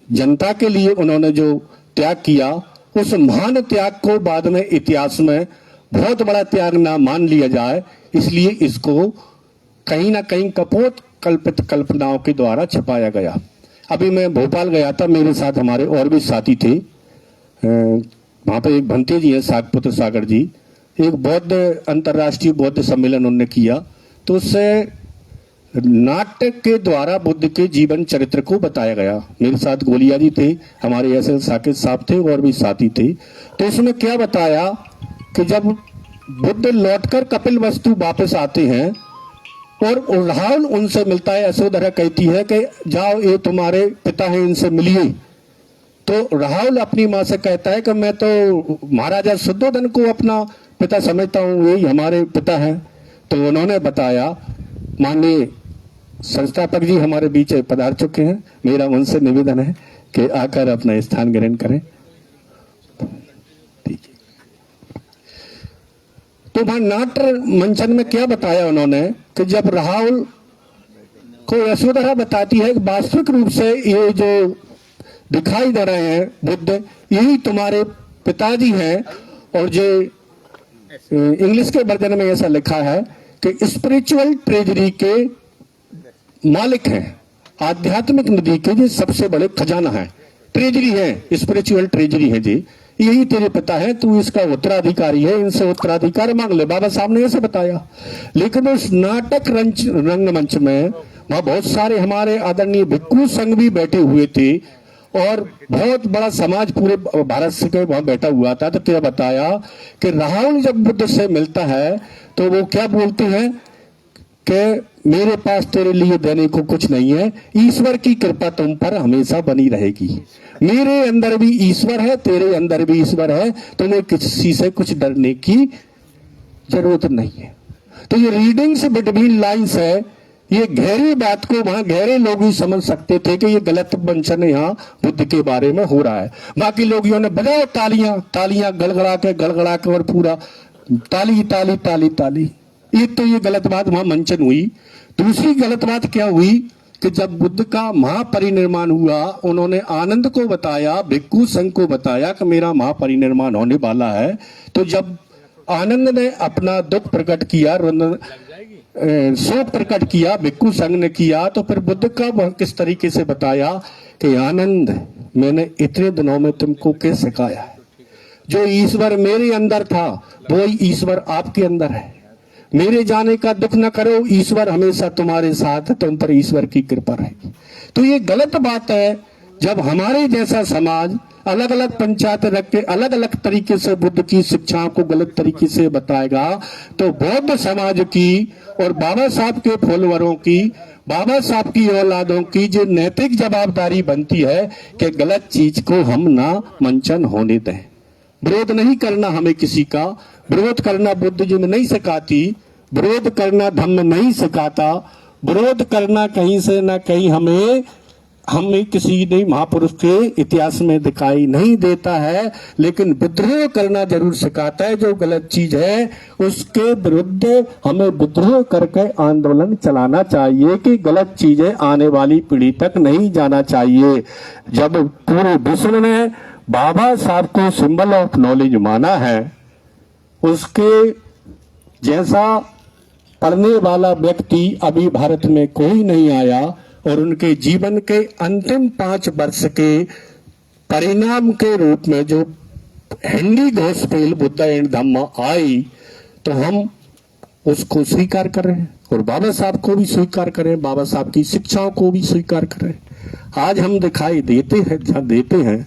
जनता के लिए उन्होंने जो त्याग किया, उस महान त्याग को बाद में इतिहास में बहुत बड़ा त्याग ना मान लिया जाए, इसलिए इसको कहीं ना कहीं कपोत कल्पित कल्पनाओं के द्वारा छपाया गया। अभी मैं भोपाल गया था, मेरे साथ हमारे और भी साथी थे। वहां पे एक भंते जी हैं, सागपुत्र सागर जी, एक बौद्ध अंतर्राष्ट्रीय बौद्ध सम्मेलन उन्होंने किया। तो उससे नाट्य के द्वारा बुद्ध के जीवन चरित्र को बताया गया। मेरे साथ गोलिया जी थे, हमारे एस.एल. साकेत साहब थे और भी साथी थे। तो उसमें क्या बताया कि जब बुद्ध लौटकर कपिल वस्तु वापस आते हैं और राहुल उनसे मिलता है, यशोधरा कहती है कि जाओ ये तुम्हारे पिता हैं, इनसे मिलिए। तो राहुल अपनी माँ से कहता है कि मैं तो महाराजा शुद्धोधन को अपना पिता समझता हूँ, यही हमारे पिता हैं। तो उन्होंने बताया, माननीय संस्थापक जी हमारे बीच पधार चुके हैं, मेरा उनसे निवेदन है कि आकर अपना स्थान ग्रहण करें। तो वहां नाट्य मंचन में क्या बताया उन्होंने कि जब राहुल को यशोधरा बताती है कि वास्तविक रूप से ये जो दिखाई दे रहे हैं बुद्ध यही तुम्हारे पिताजी हैं, और जो इंग्लिश के वर्जन में ऐसा लिखा है कि स्पिरिचुअल ट्रेजरी के मालिक हैं, आध्यात्मिक नदी के जो सबसे बड़े खजाना है, ट्रेजरी है, स्पिरिचुअल ट्रेजरी है जी, यही तेरे पिता है, तू इसका उत्तराधिकारी है, इनसे उत्तराधिकार मांग ले। बाबा साहब ने ऐसे बताया। लेकिन उस नाटक रंगमंच में वहां बहुत सारे हमारे आदरणीय भिक्खु संघ भी बैठे हुए थे और बहुत बड़ा समाज पूरे भारत से के वहां बैठा हुआ था। तो क्या बताया कि राहुल जब बुद्ध से मिलता है तो वो क्या बोलते हैं कि मेरे पास तेरे लिए देने को कुछ नहीं है, ईश्वर की कृपा तुम पर हमेशा बनी रहेगी, मेरे अंदर भी ईश्वर है, तेरे अंदर भी ईश्वर है, तुम्हें किसी से कुछ डरने की जरूरत नहीं है। तो ये रीडिंग्स बिटवीन लाइन्स है, ये गहरी बात को वहां गहरे लोग ही समझ सकते थे कि ये गलत मंचन यहाँ बुद्ध के बारे में हो रहा है। बाकी लोगों ने बजाओ तालियां, तालियां गड़गड़ा के और पूरा ताली ताली ताली ताली। एक तो ये गलत बात वहां मंचन हुई। दूसरी गलत बात क्या हुई कि जब बुद्ध का महापरिनिर्वाण हुआ, उन्होंने आनंद को बताया, भिक्खु संघ को बताया कि मेरा महापरिनिर्वाण होने वाला है। तो जब आनंद ने अपना दुख प्रकट किया, शोक प्रकट किया, भिक्खु संघ ने किया, तो फिर बुद्ध का वह किस तरीके से बताया कि आनंद, मैंने इतने दिनों में तुमको क्या सिखाया है, जो ईश्वर मेरे अंदर था वो ईश्वर आपके अंदर है, मेरे जाने का दुख न करो, ईश्वर हमेशा तुम्हारे साथ, तुम पर ईश्वर की कृपा रहेगी। तो ये गलत बात है जब हमारे जैसा समाज अलग अलग पंचायत रख के अलग अलग तरीके से बुद्ध की शिक्षाओं को गलत तरीके से बताएगा, तो बौद्ध समाज की और बाबा साहब के फॉलोअरों की, बाबा साहब की औलादों की जो नैतिक जवाबदारी बनती है कि गलत चीज को हम ना मंचन होने दें। विरोध नहीं करना हमें किसी का, विरोध करना बुद्ध जी ने नहीं सिखाती, विरोध करना धम्म नहीं सिखाता, विरोध करना कहीं से ना कहीं हमें किसी ने महापुरुष के इतिहास में दिखाई नहीं देता है। लेकिन विद्रोह करना जरूर सिखाता है। जो गलत चीज है उसके विरुद्ध हमें विद्रोह करके आंदोलन चलाना चाहिए कि गलत चीजें आने वाली पीढ़ी तक नहीं जाना चाहिए। जब पूरे विश्व ने बाबा साहब को सिंबल ऑफ नॉलेज माना है, उसके जैसा पढ़ने वाला व्यक्ति अभी भारत में कोई नहीं आया, और उनके जीवन के अंतिम 5 वर्ष के परिणाम के रूप में जो हिंदी गॉस्पेल बुद्ध एंड धम्म आई, तो हम उसको स्वीकार कर रहे हैं और बाबा साहब को भी स्वीकार करें, बाबा साहब की शिक्षाओं को भी स्वीकार करें। आज हम दिखाई देते हैं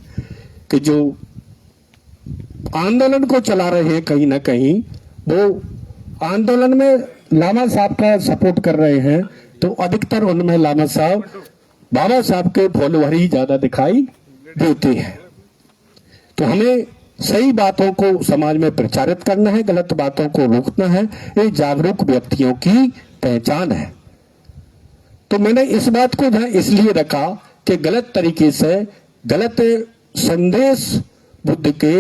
कि जो आंदोलन को चला रहे हैं कहीं ना कहीं, वो आंदोलन में लामा साहब का सपोर्ट कर रहे हैं, तो अधिकतर उनमें लामा साहब बाबा साहब के फॉलोअर ही ज्यादा दिखाई देते हैं। तो हमें सही बातों को समाज में प्रचारित करना है, गलत बातों को रोकना है, ये जागरूक व्यक्तियों की पहचान है। तो मैंने इस बात को ध्यान इसलिए रखा कि गलत तरीके से गलत संदेश बुद्ध के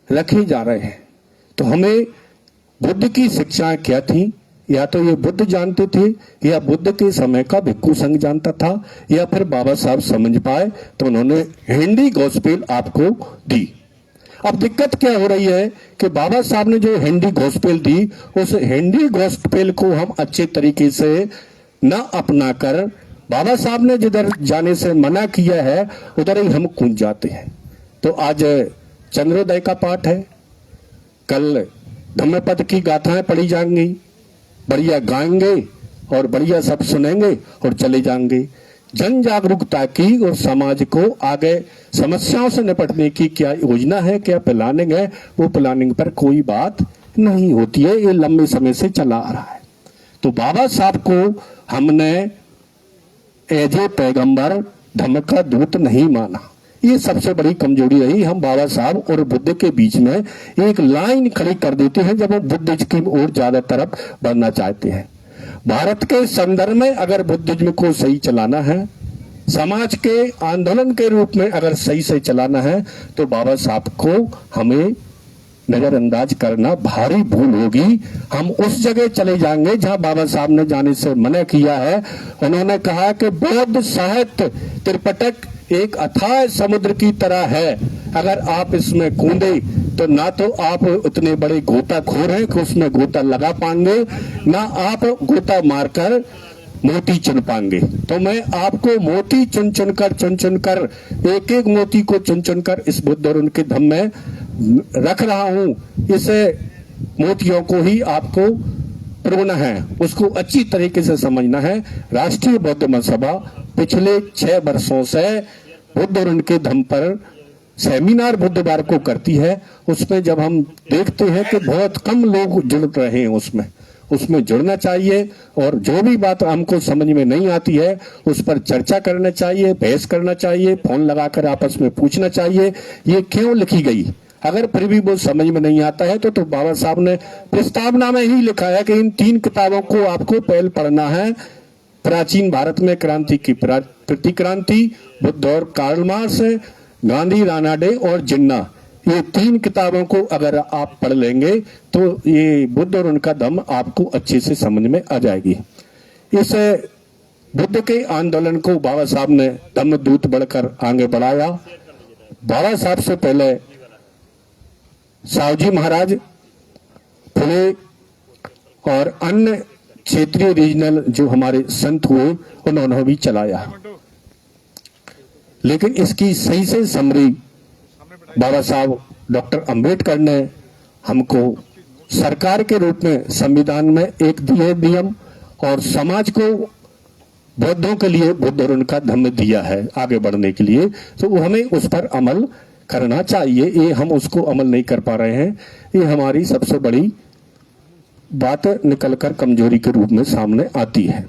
रखे जा रहे हैं। तो हमें बुद्ध की शिक्षाएं क्या थी, या तो ये बुद्ध जानते थे, या बुद्ध के समय का भिक्खु संघ जानता था, या फिर बाबा साहब समझ पाए तो उन्होंने हिंदी गॉस्पेल आपको दी। अब दिक्कत क्या हो रही है कि बाबा साहब ने जो हिंदी गॉस्पेल दी, उस हिंदी गॉस्पेल को हम अच्छे तरीके से न अपना कर, बाबा साहब ने जिधर जाने से मना किया है उधर ही हम कूद जाते हैं। तो आज चंद्रोदय का पाठ है, कल धम्मपद की गाथाएं पढ़ी जाएंगी, बढ़िया गाएंगे और बढ़िया सब सुनेंगे और चले जाएंगे। जन जागरूकता की और समाज को आगे समस्याओं से निपटने की क्या योजना है, क्या प्लानिंग है, वो प्लानिंग पर कोई बात नहीं होती है। ये लंबे समय से चला आ रहा है। तो बाबा साहब को हमने एज ए पैगंबर, धम्म का दूत नहीं माना। ये सबसे बड़ी कमजोरी रही। हम बाबा साहब और बुद्ध के बीच में एक लाइन खड़ी कर देते हैं जब हम बुद्धिज्म की ओर ज्यादा तरफ बढ़ना चाहते हैं। भारत के संदर्भ में अगर बुद्धिज्म को सही चलाना है, समाज के आंदोलन के रूप में अगर सही से चलाना है, तो बाबा साहब को हमें नजरअंदाज करना भारी भूल होगी। हम उस जगह चले जाएंगे जहां बाबा साहब ने जाने से मना किया है। उन्होंने कहा कि बौद्ध साहित्य त्रिपिटक एक अथाह समुद्र की तरह है, अगर आप इसमें कूदे तो ना तो आप उतने बड़े गोताखोर हैं कि उसमें गोता लगा पाएंगे, ना आप गोता मारकर मोती चुन पाएंगे। तो मैं आपको मोती चुन कर एक एक मोती को चुन कर इस बुद्ध और उनके धम्म में रख रहा हूं। इस मोतियों को ही आपको प्रोना है, उसको अच्छी तरीके से समझना है। राष्ट्रीय बौद्ध महासभा पिछले 6 वर्षों से बुद्ध और उनके धम्म पर सेमिनार बुधवार को करती है। उसमें जब हम देखते हैं कि बहुत कम लोग जुड़ रहे हैं, उसमें जुड़ना चाहिए और जो भी बात हमको समझ में नहीं आती है उस पर चर्चा करना चाहिए, बहस करना चाहिए, फोन लगाकर आपस में पूछना चाहिए ये क्यों लिखी गई। अगर फिर भी वो समझ में नहीं आता है तो बाबा साहब ने प्रस्तावना में ही लिखा है कि इन 3 किताबों को आपको पहले पढ़ना है। प्राचीन भारत में क्रांति की प्रतिक्रांति, बुद्ध और कार्ल मार्क्स, गांधी, रानाडे और जिन्ना, ये 3 किताबों को अगर आप पढ़ लेंगे तो ये बुद्ध और उनका धम्म आपको अच्छे से समझ में आ जाएगी। इस बुद्ध के आंदोलन को बाबा साहब ने धम्म दूत बढ़कर आगे बढ़ाया। बाबा साहब से पहले सावजी महाराज, फुले और अन्य क्षेत्रीय रीजनल जो हमारे संत हुए उन्होंने भी चलाया, लेकिन इसकी सही से समरी बाबा साहब डॉक्टर अंबेडकर ने हमको सरकार के रूप में संविधान में एक नियम और समाज को बौद्धों के लिए बुद्ध और उनका धम्म दिया है आगे बढ़ने के लिए, तो हमें उस पर अमल करना चाहिए। ये हम उसको अमल नहीं कर पा रहे हैं, ये हमारी सबसे बड़ी बात निकलकर कमजोरी के रूप में सामने आती है।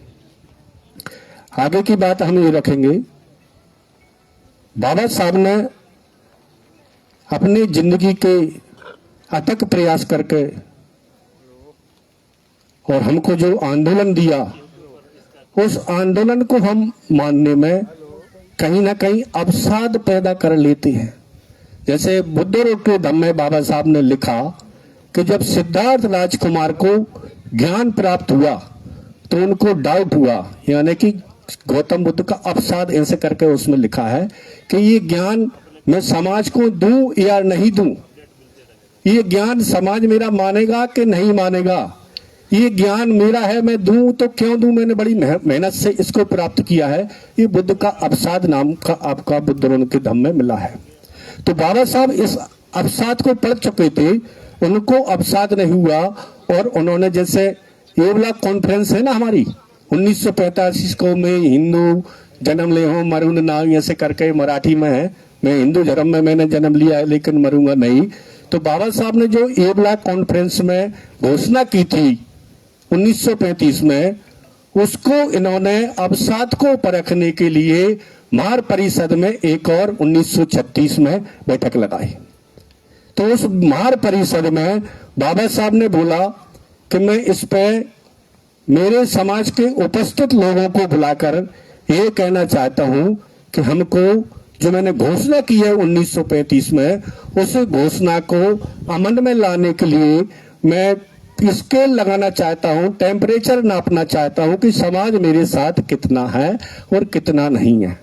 आगे की बात हम ये रखेंगे, बाबा साहब ने अपनी जिंदगी के अथक प्रयास करके और हमको जो आंदोलन दिया, उस आंदोलन को हम मानने में कहीं ना कहीं अवसाद पैदा कर लेते हैं। जैसे बुद्ध और उनके धम्म में बाबा साहब ने लिखा कि जब सिद्धार्थ राजकुमार को ज्ञान प्राप्त हुआ तो उनको डाउट हुआ, यानी कि गौतम बुद्ध का अवसाद ऐसे करके उसमें लिखा है कि ये ज्ञान मैं समाज को दूं या नहीं दूं, ये ज्ञान समाज मेरा मानेगा कि नहीं मानेगा, ये ज्ञान मेरा है मैं दूं तो क्यों दूं, मैंने बड़ी मेहनत से इसको प्राप्त किया है। ये बुद्ध का अवसाद नाम का आपका बुद्ध और उनके धम्म में मिला है। तो बाबा साहब इस अवसाद को पढ़ चुके थे, उनको अवसाद नहीं हुआ और उन्होंने जैसे ये वाला कॉन्फ्रेंस है ना हमारी 1985 को में हिंदू जन्म ले हो मरून ना, ऐसे करके मराठी में है, मैं हिंदू धर्म में मैंने जन्म लिया है लेकिन मरूंगा नहीं। तो बाबा साहब ने जो ये वाला कॉन्फ्रेंस में घोषणा की थी 1935 में, उसको इन्होंने अवसाद को परखने के लिए महार परिषद में एक और 1936 में बैठक लगाई। तो उस महार परिषद में बाबा साहब ने बोला कि मैं इस पे मेरे समाज के उपस्थित लोगों को बुलाकर ये कहना चाहता हूं कि हमको जो मैंने घोषणा की है 1935 में, उस घोषणा को अमल में लाने के लिए मैं स्केल लगाना चाहता हूं, टेम्परेचर नापना चाहता हूं कि समाज मेरे साथ कितना है और कितना नहीं है।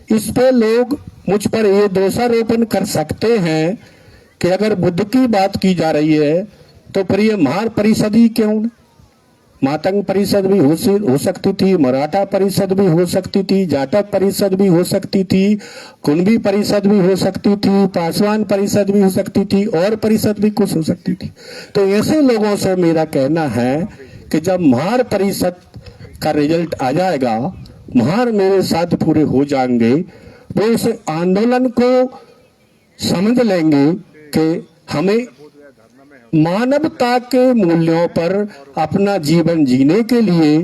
इस पे लोग मुझ पर ये दोषारोपण कर सकते हैं कि अगर बुद्ध की बात की जा रही है तो फिर ये महार परिषद ही क्यों, मातंग परिषद भी हो सकती थी, मराठा परिषद भी हो सकती थी, जाटक परिषद भी हो सकती थी, कुणबी परिषद भी हो सकती थी, पासवान परिषद भी हो सकती थी और परिषद भी कुछ हो सकती थी। तो ऐसे लोगों से मेरा कहना है कि जब महार परिषद का रिजल्ट आ जाएगा, महार मेरे साथ पूरे हो जाएंगे, वो इस आंदोलन को समझ लेंगे कि हमें मानवता के मूल्यों पर अपना जीवन जीने के लिए,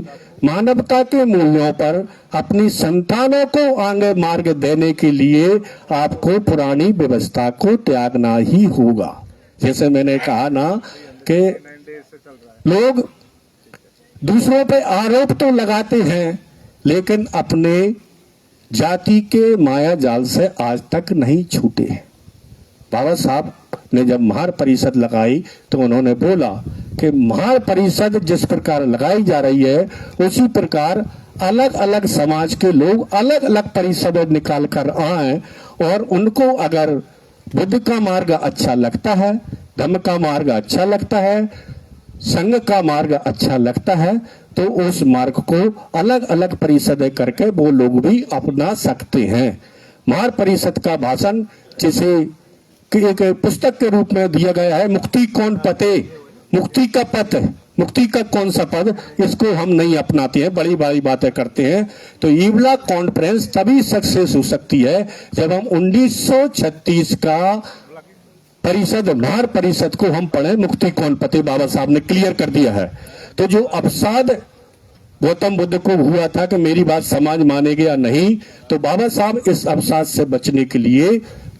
मानवता के मूल्यों पर अपनी संतानों को आगे मार्ग देने के लिए आपको पुरानी व्यवस्था को त्यागना ही होगा। जैसे मैंने कहा ना कि लोग दूसरों पे आरोप तो लगाते हैं लेकिन अपने जाति के माया जाल से आज तक नहीं छूटे हैं। बाबा साहब ने जब महार परिषद लगाई तो उन्होंने बोला कि महार परिषद जिस प्रकार लगाई जा रही है उसी प्रकार अलग अलग समाज के लोग अलग अलग परिषदें निकाल कर आए और उनको अगर बुद्ध का मार्ग अच्छा लगता है, धम्म का मार्ग अच्छा लगता है, संघ का मार्ग अच्छा लगता है तो उस मार्ग को अलग अलग परिषदें करके वो लोग भी अपना सकते हैं। महार परिषद का भाषण जिसे एक पुस्तक के रूप में दिया गया है, मुक्ति कौन पते, मुक्ति का पथ, मुक्ति का कौन सा पद, इसको हम नहीं अपनाते हैं, बड़ी बड़ी बातें करते हैं। तो ईवला कॉन्फ्रेंस तभी सक्सेस हो सकती है जब हम 1936 का परिषद, महार परिषद को हम पढ़े, मुक्ति कौन पते बाबा साहब ने क्लियर कर दिया है। तो जो अवसाद गौतम बुद्ध को हुआ था कि मेरी बात समाज मानेगी या नहीं, तो बाबा साहब इस अवसाद से बचने के लिए,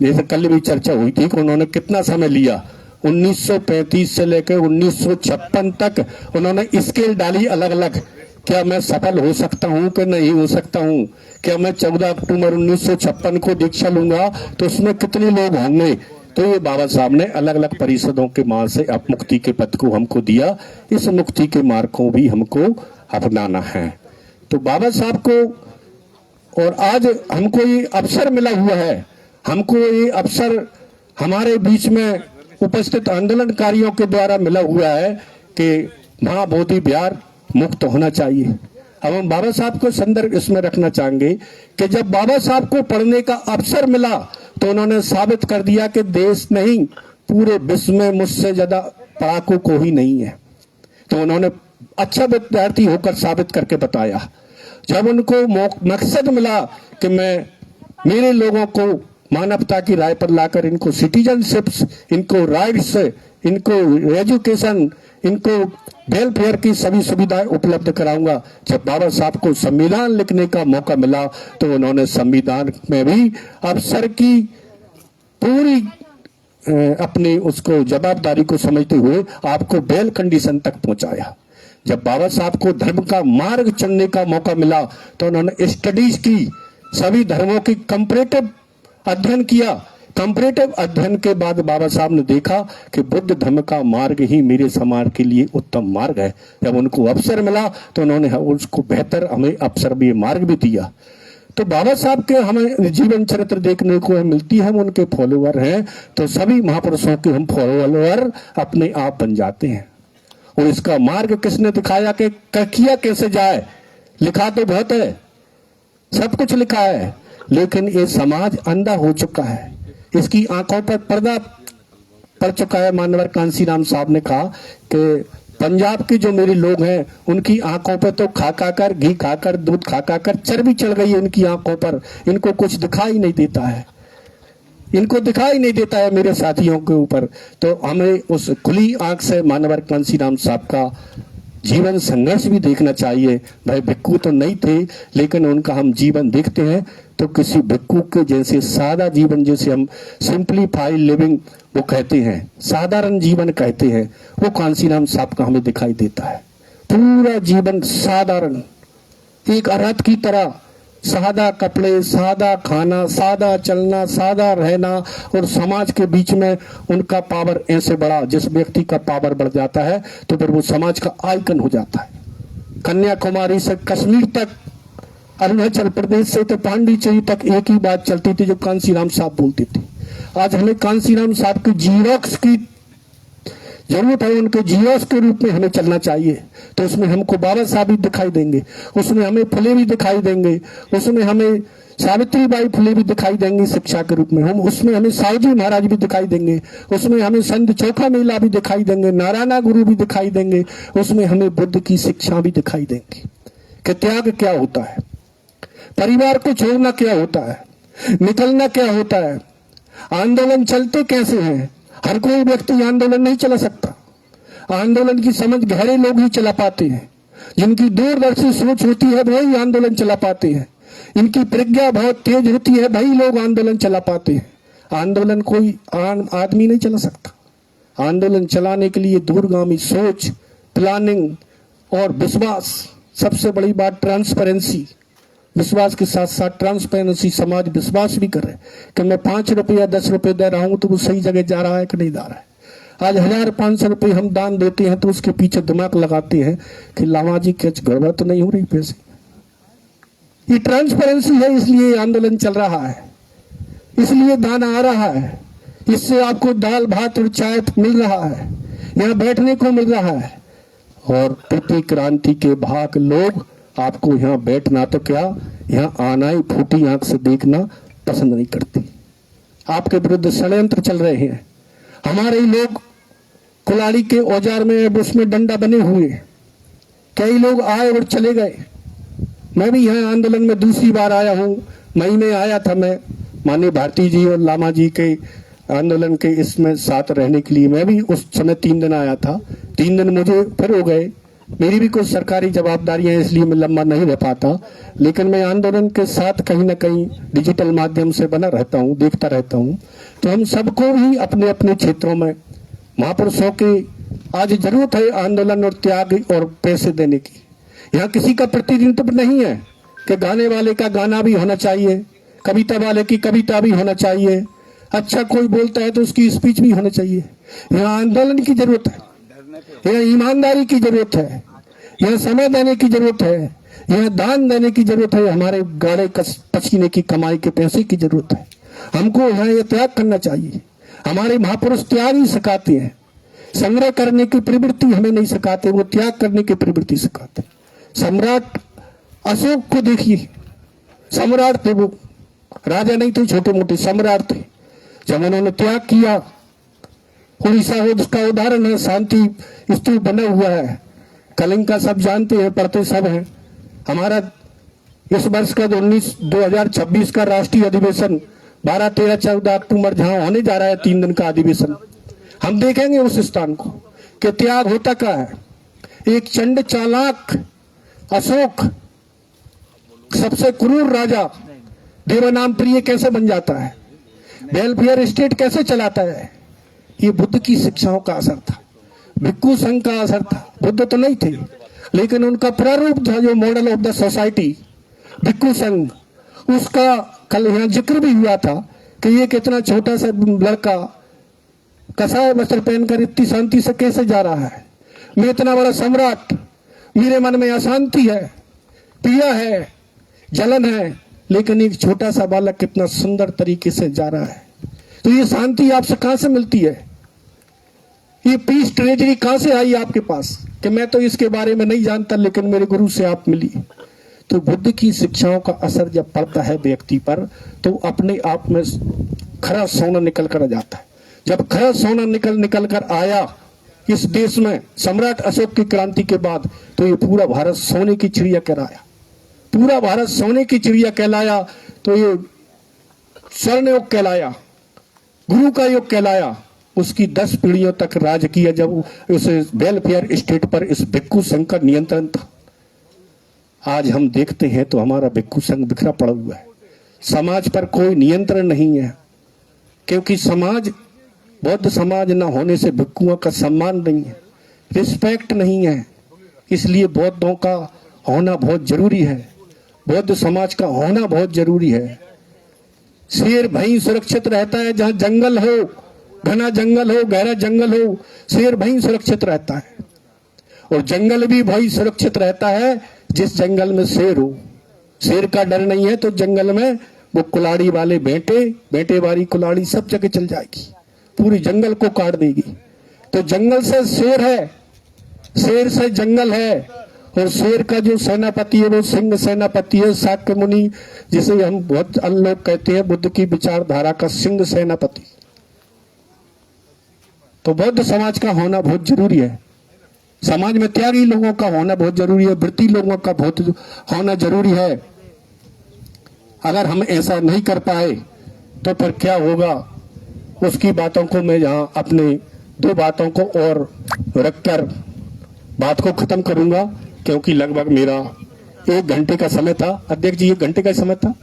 जैसे कल भी चर्चा हुई थी कि उन्होंने कितना समय लिया, 1935 से लेकर 1956 तक उन्होंने स्केल डाली अलग अलग, क्या मैं सफल हो सकता हूं कि नहीं हो सकता हूं, क्या मैं 14 अक्टूबर 1956 को दीक्षा लूंगा तो उसमें कितने लोग होंगे। तो ये बाबा साहब ने अलग अलग परिषदों के मार्ग से अब मुक्ति के पथ को हमको दिया, इस मुक्ति के मार्ग को भी हमको अपनाना है। तो बाबा साहब को और आज हमको ये अवसर मिला हुआ है, हमको ये अवसर हमारे बीच में उपस्थित आंदोलनकारियों के द्वारा मिला हुआ है कि महाबोधि विहार मुक्त होना चाहिए। अब हम बाबा साहब को संदर्भ इसमें रखना चाहेंगे कि जब बाबा साहब को पढ़ने का अवसर मिला तो उन्होंने साबित कर दिया कि देश नहीं पूरे विश्व में मुझसे ज्यादा पढ़ाकू कोई नहीं है। तो उन्होंने अच्छा विद्यार्थी होकर साबित करके बताया। जब उनको मकसद मिला कि मैं मेरे लोगों को मानवता की राय पर लाकर इनको सिटीजनशिप्स, इनको राइट्स, इनको एजुकेशन, इनको वेलफेयर की सभी सुविधाएं उपलब्ध कराऊंगा, जब बाबा साहब को संविधान लिखने का मौका मिला तो उन्होंने संविधान में भी अवसर की पूरी अपनी उसको जवाबदारी को समझते हुए आपको बेल कंडीशन तक पहुंचाया। जब बाबा साहब को धर्म का मार्ग चुनने का मौका मिला तो उन्होंने स्टडीज की, सभी धर्मों की कंपैरेटिव अध्ययन किया। कंपैरेटिव अध्ययन के बाद बाबा साहब ने देखा कि बुद्ध धर्म का मार्ग ही मेरे समाज के लिए उत्तम मार्ग है। जब उनको अवसर मिला तो उन्होंने उसको बेहतर हमें अवसर भी, मार्ग भी दिया। तो बाबा साहब के हमें जीवन चरित्र देखने को मिलती है, हम उनके फॉलोअर हैं, तो सभी महापुरुषों के हम फॉलोअर अपने आप बन जाते हैं। और इसका मार्ग किसने दिखाया कि किया कैसे जाए, लिखा तो बहुत है, सब कुछ लिखा है, लेकिन ये समाज अंधा हो चुका है, इसकी आंखों पर पर्दा पड़ चुका है। मानवर कांसीराम साहब ने कहा कि पंजाब के जो मेरे लोग हैं उनकी आंखों पर तो खा कर, घी खाकर, दूध खा कर चर्बी चढ़ गई है इनकी आंखों पर, इनको कुछ दिखाई नहीं देता है, इनको दिखाई नहीं देता है मेरे साथियों के ऊपर। तो हमें उस खुली आंख से मानवर कांसीराम साहब का जीवन संघर्ष भी देखना चाहिए। भाई भिक्खू तो नहीं थे, लेकिन उनका हम जीवन देखते हैं तो किसी भिक्खू के जैसे सादा जीवन, जैसे हम सिंपलीफाई लिविंग वो कहते हैं, साधारण जीवन कहते हैं, वो कांसीराम साहब का हमें दिखाई देता है। पूरा जीवन साधारण, एक अर्हत की तरह, सादा कपड़े, सादा खाना, सादा चलना, सादा रहना, और समाज के बीच में उनका पावर ऐसे बढ़ा, जिस व्यक्ति का पावर बढ़ जाता है तो फिर वो समाज का आइकन हो जाता है। कन्याकुमारी से कश्मीर तक, अरुणाचल प्रदेश से तो पांडिचेरी तक एक ही बात चलती थी जो कांसीराम साहब बोलते थे। आज हमें कांसीराम साहब की जीरोक्स की जरूरत है, उनके जीरोक्स के रूप में हमें चलना चाहिए। तो उसमें हमको बाबा साहब भी दिखाई देंगे, उसमें हमें फुले भी दिखाई देंगे, उसमें हमें सावित्रीबाई फुले भी दिखाई देंगी शिक्षा के रूप में, हम उसमें हमें साहूजी महाराज भी दिखाई देंगे, उसमें हमें संत चोखा मेला भी दिखाई देंगे, नारायणा गुरु भी दिखाई देंगे, उसमें हमें बुद्ध की शिक्षा भी दिखाई देंगी कि त्याग क्या होता है, परिवार को छोड़ना क्या होता है, निकलना क्या होता है, आंदोलन चलते कैसे हैं। हर कोई व्यक्ति आंदोलन नहीं चला सकता, आंदोलन की समझ गहरे लोग ही चला पाते हैं, जिनकी दूरदर्शी सोच होती है वही आंदोलन चला पाते हैं, इनकी प्रज्ञा बहुत तेज होती है वही लोग आंदोलन चला पाते हैं। आंदोलन कोई आम आदमी नहीं चला सकता। आंदोलन चलाने के लिए दूरगामी सोच, प्लानिंग और विश्वास, सबसे बड़ी बात ट्रांसपेरेंसी, विश्वास के साथ साथ ट्रांसपेरेंसी, समाज विश्वास भी करे कि मैं 5 रुपये या 10 रुपये दे रहा हूं तो वो सही जगह जा रहा है कि नहीं जा रहा है। आज 1000-500 रुपये हम दान देते हैं तो उसके पीछे दिमाग लगाते हैं कि लामा जी कुछ गड़बड़ तो नहीं हो रही पैसे। ये ट्रांसपेरेंसी है, इसलिए आंदोलन चल रहा है, इसलिए दान आ रहा है, इससे आपको दाल भात और चाय मिल रहा है, यहाँ बैठने को मिल रहा है। और प्रति क्रांति के भाग लोग आपको यहाँ बैठना तो क्या, यहाँ आना ही फूटी आंख से देखना पसंद नहीं करते। आपके विरुद्ध षड्यंत्र चल रहे हैं। हमारे ही लोग कुल्हाड़ी के औजार में उसमें डंडा बने हुए, कई लोग आए और चले गए। मैं भी यहाँ आंदोलन में दूसरी बार आया हूँ। मई में आया था मैं माननीय भारती जी और लामा जी के आंदोलन के इसमें साथ रहने के लिए। मैं भी उस समय 3 दिन आया था, 3 दिन मुझे फिर हो गए। मेरी भी कुछ सरकारी जवाबदारियां हैं, इसलिए मैं लंबा नहीं रह पाता, लेकिन मैं आंदोलन के साथ कहीं ना कहीं डिजिटल माध्यम से बना रहता हूं, देखता रहता हूं। तो हम सबको भी अपने अपने क्षेत्रों में महापुरुषों की आज जरूरत है आंदोलन और त्याग और पैसे देने की। यहाँ किसी का प्रतिनिधित्व नहीं है कि गाने वाले का गाना भी होना चाहिए, कविता वाले की कविता भी होना चाहिए, अच्छा कोई बोलता है तो उसकी स्पीच भी होनी चाहिए। यहाँ आंदोलन की जरूरत है, यहाँ ईमानदारी की जरूरत है, यहाँ समय देने की जरूरत है, यहाँ दान देने की जरूरत है, हमारे गाड़े पसीने की कमाई के पैसे की जरूरत है। हमको यहाँ ये त्याग करना चाहिए। हमारे महापुरुष त्याग ही सिखाते हैं, संग्रह करने की प्रवृत्ति हमें नहीं सिखाते, वो त्याग करने की प्रवृत्ति सिखाते। सम्राट अशोक को देखिए, सम्राट थे, वो राजा नहीं थे, छोटे मोटे सम्राट थे। जब उन्होंने त्याग किया, उड़ीसा हो उसका उदाहरण है, शांति स्तूप बना हुआ है, कलिंग का सब जानते हैं, पढ़ते सब हैं। हमारा इस वर्ष का 2026 का राष्ट्रीय अधिवेशन 12, 13, 14 अक्टूबर जहां होने जा रहा है, 3 दिन का अधिवेशन, हम देखेंगे उस स्थान को कि त्याग होता क्या है। एक चंड चालाक अशोक, सबसे क्रूर राजा, देवनाम प्रिय कैसे बन जाता है, वेलफेयर स्टेट कैसे चलाता है, ये बुद्ध की शिक्षाओं का असर था, भिक्खु संघ का असर था। बुद्ध तो नहीं थे, लेकिन उनका प्रारूप था जो मॉडल ऑफ द सोसाइटी भिक्खु संघ, उसका कल यहाँ जिक्र भी हुआ था कि ये कितना छोटा सा लड़का कसाय वस्त्र पहनकर इतनी शांति से कैसे जा रहा है। मैं इतना बड़ा सम्राट, मेरे मन में अशांति है, पीड़ा है, जलन है, लेकिन एक छोटा सा बालक कितना सुंदर तरीके से जा रहा है। तो ये शांति आपसे कहां से मिलती है, ये पीस ट्रेजरी कहां से आई आपके पास कि मैं तो इसके बारे में नहीं जानता, लेकिन मेरे गुरु से आप मिली। तो बुद्ध की शिक्षाओं का असर जब पड़ता है व्यक्ति पर, तो अपने आप में खरा सोना निकल कर आ जाता है। जब खरा सोना निकल कर आया इस देश में सम्राट अशोक की क्रांति के बाद, तो ये पूरा भारत सोने की चिड़िया कहलाया, पूरा भारत सोने की चिड़िया कहलाया। तो ये स्वर्ण युग कहलाया, गुरु का युग कहलाया। उसकी 10 पीढ़ियों तक राज किया जब उस वेलफेयर स्टेट पर इस भिक्खु संघ का नियंत्रण था। आज हम देखते हैं तो हमारा भिक्खु संघ बिखरा पड़ा हुआ है, समाज पर कोई नियंत्रण नहीं है, क्योंकि समाज, बौद्ध समाज न होने से भिक्खुओं का सम्मान नहीं है, रिस्पेक्ट नहीं है। इसलिए बौद्धों का होना बहुत जरूरी है, बौद्ध समाज का होना बहुत जरूरी है। शेर भाई सुरक्षित रहता है जहां जंगल हो, घना जंगल हो, गहरा जंगल हो, शेर भाई सुरक्षित रहता है। और जंगल भी भाई सुरक्षित रहता है जिस जंगल में शेर हो। शेर का डर नहीं है तो जंगल में वो कुल्हाड़ी वाले बेटे वाली कुल्हाड़ी सब जगह चल जाएगी, पूरी जंगल को काट देगी। तो जंगल से शेर है, शेर से जंगल है, और शेर का जो सेनापति है वो सिंह सेनापति है, शाक्य मुनि जिसे हम बहुत अन्य लोग कहते हैं बुद्ध की विचारधारा का सिंह सेनापति। तो बौद्ध समाज का होना बहुत जरूरी है, समाज में त्यागी लोगों का होना बहुत जरूरी है, वृत्ति लोगों का बहुत होना जरूरी है। अगर हम ऐसा नहीं कर पाए तो फिर क्या होगा, उसकी बातों को मैं यहाँ अपने 2 बातों को और रखकर बात को खत्म करूंगा, क्योंकि लगभग मेरा 1 घंटे का समय था। अध्यक्ष जी 1 घंटे का समय था,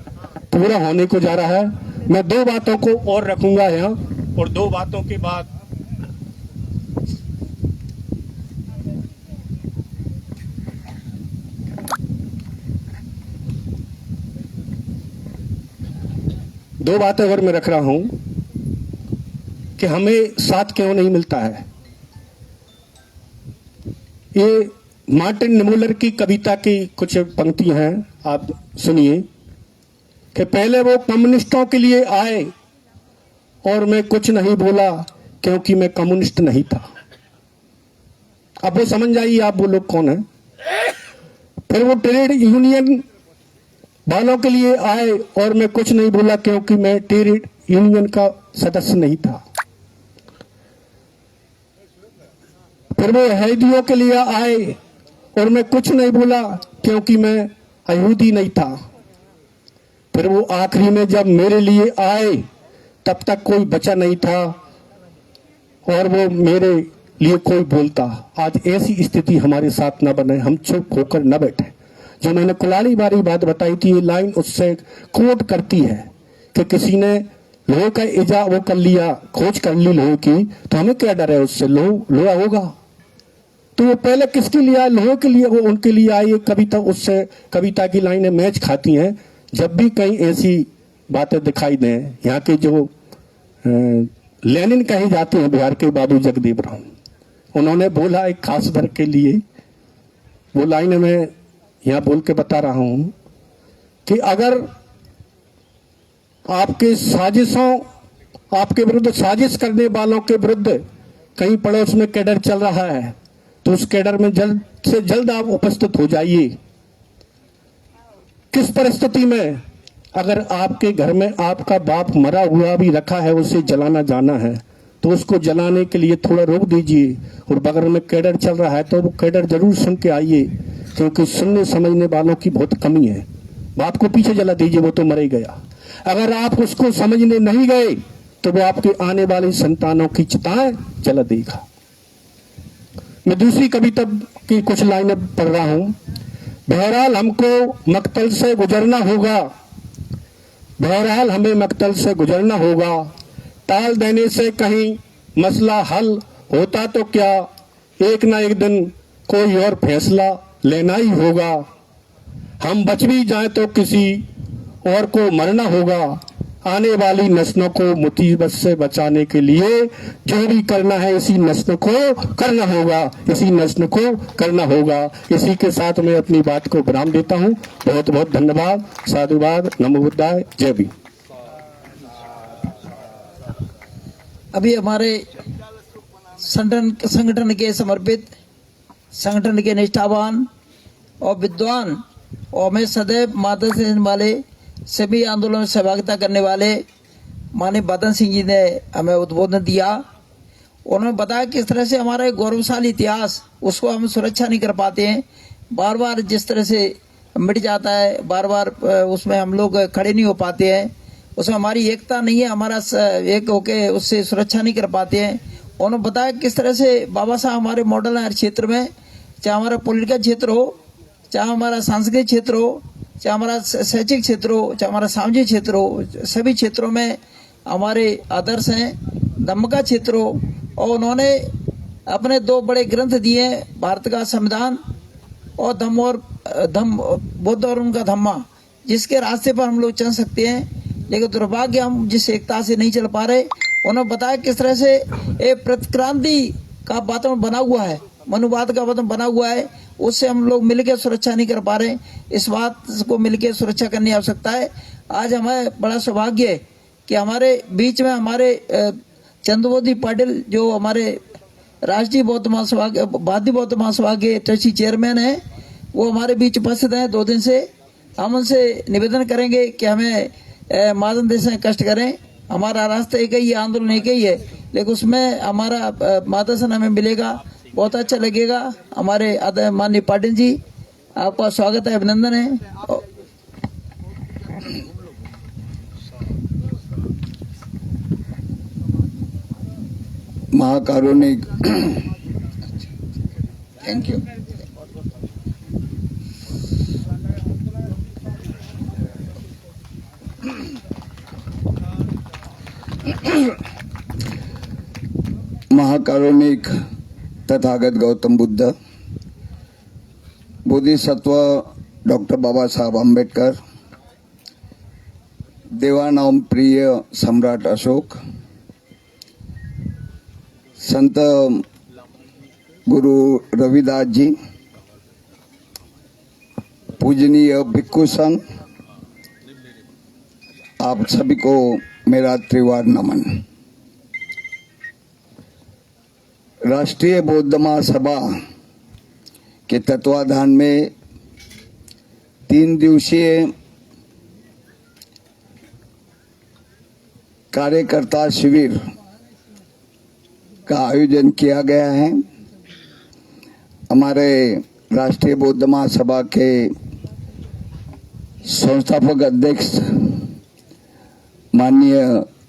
पूरा होने को जा रहा है। मैं 2 बातों को और रखूंगा यहाँ, और 2 बातों के बाद दो बातें और मैं रख रहा हूं कि हमें साथ क्यों नहीं मिलता है। ये मार्टिन निमोलर की कविता की कुछ पंक्तियां हैं, आप सुनिए कि पहले वो कम्युनिस्टों के लिए आए और मैं कुछ नहीं बोला क्योंकि मैं कम्युनिस्ट नहीं था। अब वो समझ जाइए आप वो लोग कौन है। फिर वो ट्रेड यूनियन वालों के लिए आए और मैं कुछ नहीं बोला क्योंकि मैं ट्रेड यूनियन का सदस्य नहीं था। फिर वो यहूदियों के लिए आए और मैं कुछ नहीं बोला क्योंकि मैं यहूदी नहीं था। फिर वो आखिरी में जब मेरे लिए आए तब तक कोई बचा नहीं था और वो मेरे लिए कोई बोलता। आज ऐसी स्थिति हमारे साथ न बने, हम चुप होकर न बैठे। जो मैंने कुलाड़ी वाली बात बताई थी, ये लाइन उससे कोट करती है कि किसी ने लोहे का इजा वो कर लिया, खोज कर ली लोहे की, तो हमें क्या डर है उससे, लोहा होगा। तो वो पहले किसके लिए आए? लोहे के लिए, वो उनके लिए आई। ये कविता उससे, कविता की लाइनें मैच खाती हैं। जब भी कहीं ऐसी बातें दिखाई दें, यहाँ के जो लेनिन कहे जाते हैं बिहार के बाबू जगदीप राम, उन्होंने बोला एक खास वर्ग के लिए, वो लाइन मैं यहाँ बोल के बता रहा हूं कि अगर आपके साजिशों, आपके विरुद्ध साजिश करने वालों के विरुद्ध कहीं पड़ोस में कैडर चल रहा है तो उस कैडर में जल्द से जल्द आप उपस्थित हो जाइए। किस परिस्थिति में? अगर आपके घर में आपका बाप मरा हुआ भी रखा है, उसे जलाना जाना है तो उसको जलाने के लिए थोड़ा रोक दीजिए। और बगल में कैडर चल रहा है तो वो कैडर जरूर सुन के आइए, क्योंकि सुनने समझने वालों की बहुत कमी है। बाप को पीछे जला दीजिए, वो तो मर ही गया। अगर आप उसको समझने नहीं गए तो वो आपके आने वाली संतानों की चिताएं जला देगा। मैं दूसरी कविता की कुछ लाइनें पढ़ रहा हूं। बहरहाल हमको मक्तल से गुजरना होगा, बहरहाल हमें मक्तल से गुजरना होगा। टाल देने से कहीं मसला हल होता तो क्या, एक ना एक दिन कोई और फैसला लेना ही होगा। हम बच भी जाएं तो किसी और को मरना होगा। आने वाली नस्लों को मुसीबत से बचाने के लिए जो भी करना है इसी नस्ल को करना होगा, इसी नस्ल को करना होगा। इसी के साथ मैं अपनी बात को विराम देता हूं। बहुत बहुत धन्यवाद, साधुवाद, नमो बुद्धाय, जय भीम। अभी हमारे संगठन के समर्पित, संगठन के निष्ठावान और विद्वान और हमें सदैव मार्गदर्शन देने वाले, सभी आंदोलन में सहभागिता करने वाले माननीय बदन सिंह जी ने हमें उद्बोधन दिया। उन्होंने बताया किस तरह से हमारा एक गौरवशाली इतिहास, उसको हम सुरक्षा नहीं कर पाते हैं। बार बार जिस तरह से मिट जाता है, बार बार उसमें हम लोग खड़े नहीं हो पाते हैं, उसमें हमारी एकता नहीं है, हमारा एक होके उससे सुरक्षा नहीं कर पाते हैं। उन्होंने बताया किस तरह से बाबा साहब हमारे मॉडल हैं हर क्षेत्र में, चाहे हमारा पॉलिटिकल क्षेत्र हो, चाहे हमारा सांस्कृतिक क्षेत्र हो, चाहे हमारा शैक्षिक क्षेत्र हो, चाहे हमारा सामाजिक क्षेत्र हो, सभी क्षेत्रों में हमारे आदर्श हैं। धम्म का क्षेत्र हो, और उन्होंने अपने दो बड़े ग्रंथ दिए, भारत का संविधान और धम्म बुद्ध और उनका धम्मा, जिसके रास्ते पर हम लोग चल सकते हैं। लेकिन दुर्भाग्य हम जिस एकता से नहीं चल पा रहे। उन्होंने बताया किस तरह से एक प्रतिक्रांति का वातावरण बना हुआ है, मनुवाद का वातावरण बना हुआ है, उससे हम लोग मिलकर सुरक्षा नहीं कर पा रहे। इस बात को मिलकर सुरक्षा करने की आवश्यकता है। आज हमें बड़ा सौभाग्य है कि हमारे बीच में हमारे चंद्रबोधी पाटिल, जो हमारे राष्ट्रीय बौद्ध महासभा, भारतीय बौद्ध महासभा के ट्रस्टी चेयरमैन हैं, वो हमारे बीच उपस्थित हैं 2 दिन से। हम उनसे निवेदन करेंगे कि हमें मार्गदर्शन से कष्ट करें। हमारा रास्ता एक ही है, आंदोलन एक ही है, लेकिन उसमें हमारा मार्गदर्शन हमें मिलेगा, बहुत अच्छा लगेगा। हमारे माननीय पाटिल जी, आपका स्वागत है, अभिनंदन है। महाकारुणिक, थैंक यू। महाकारुणिक तथागत गौतम बुद्ध, बोधिसत्व डॉक्टर बाबा साहब आम्बेडकर, देवानाम प्रिय सम्राट अशोक, संत गुरु रविदास जी, पूजनीय भिक्खु संघ, आप सभी को मेरा त्रिवार नमन। राष्ट्रीय बौद्ध महासभा के तत्वाधान में 3 दिवसीय कार्यकर्ता शिविर का आयोजन किया गया है। हमारे राष्ट्रीय बौद्ध महासभा के संस्थापक अध्यक्ष माननीय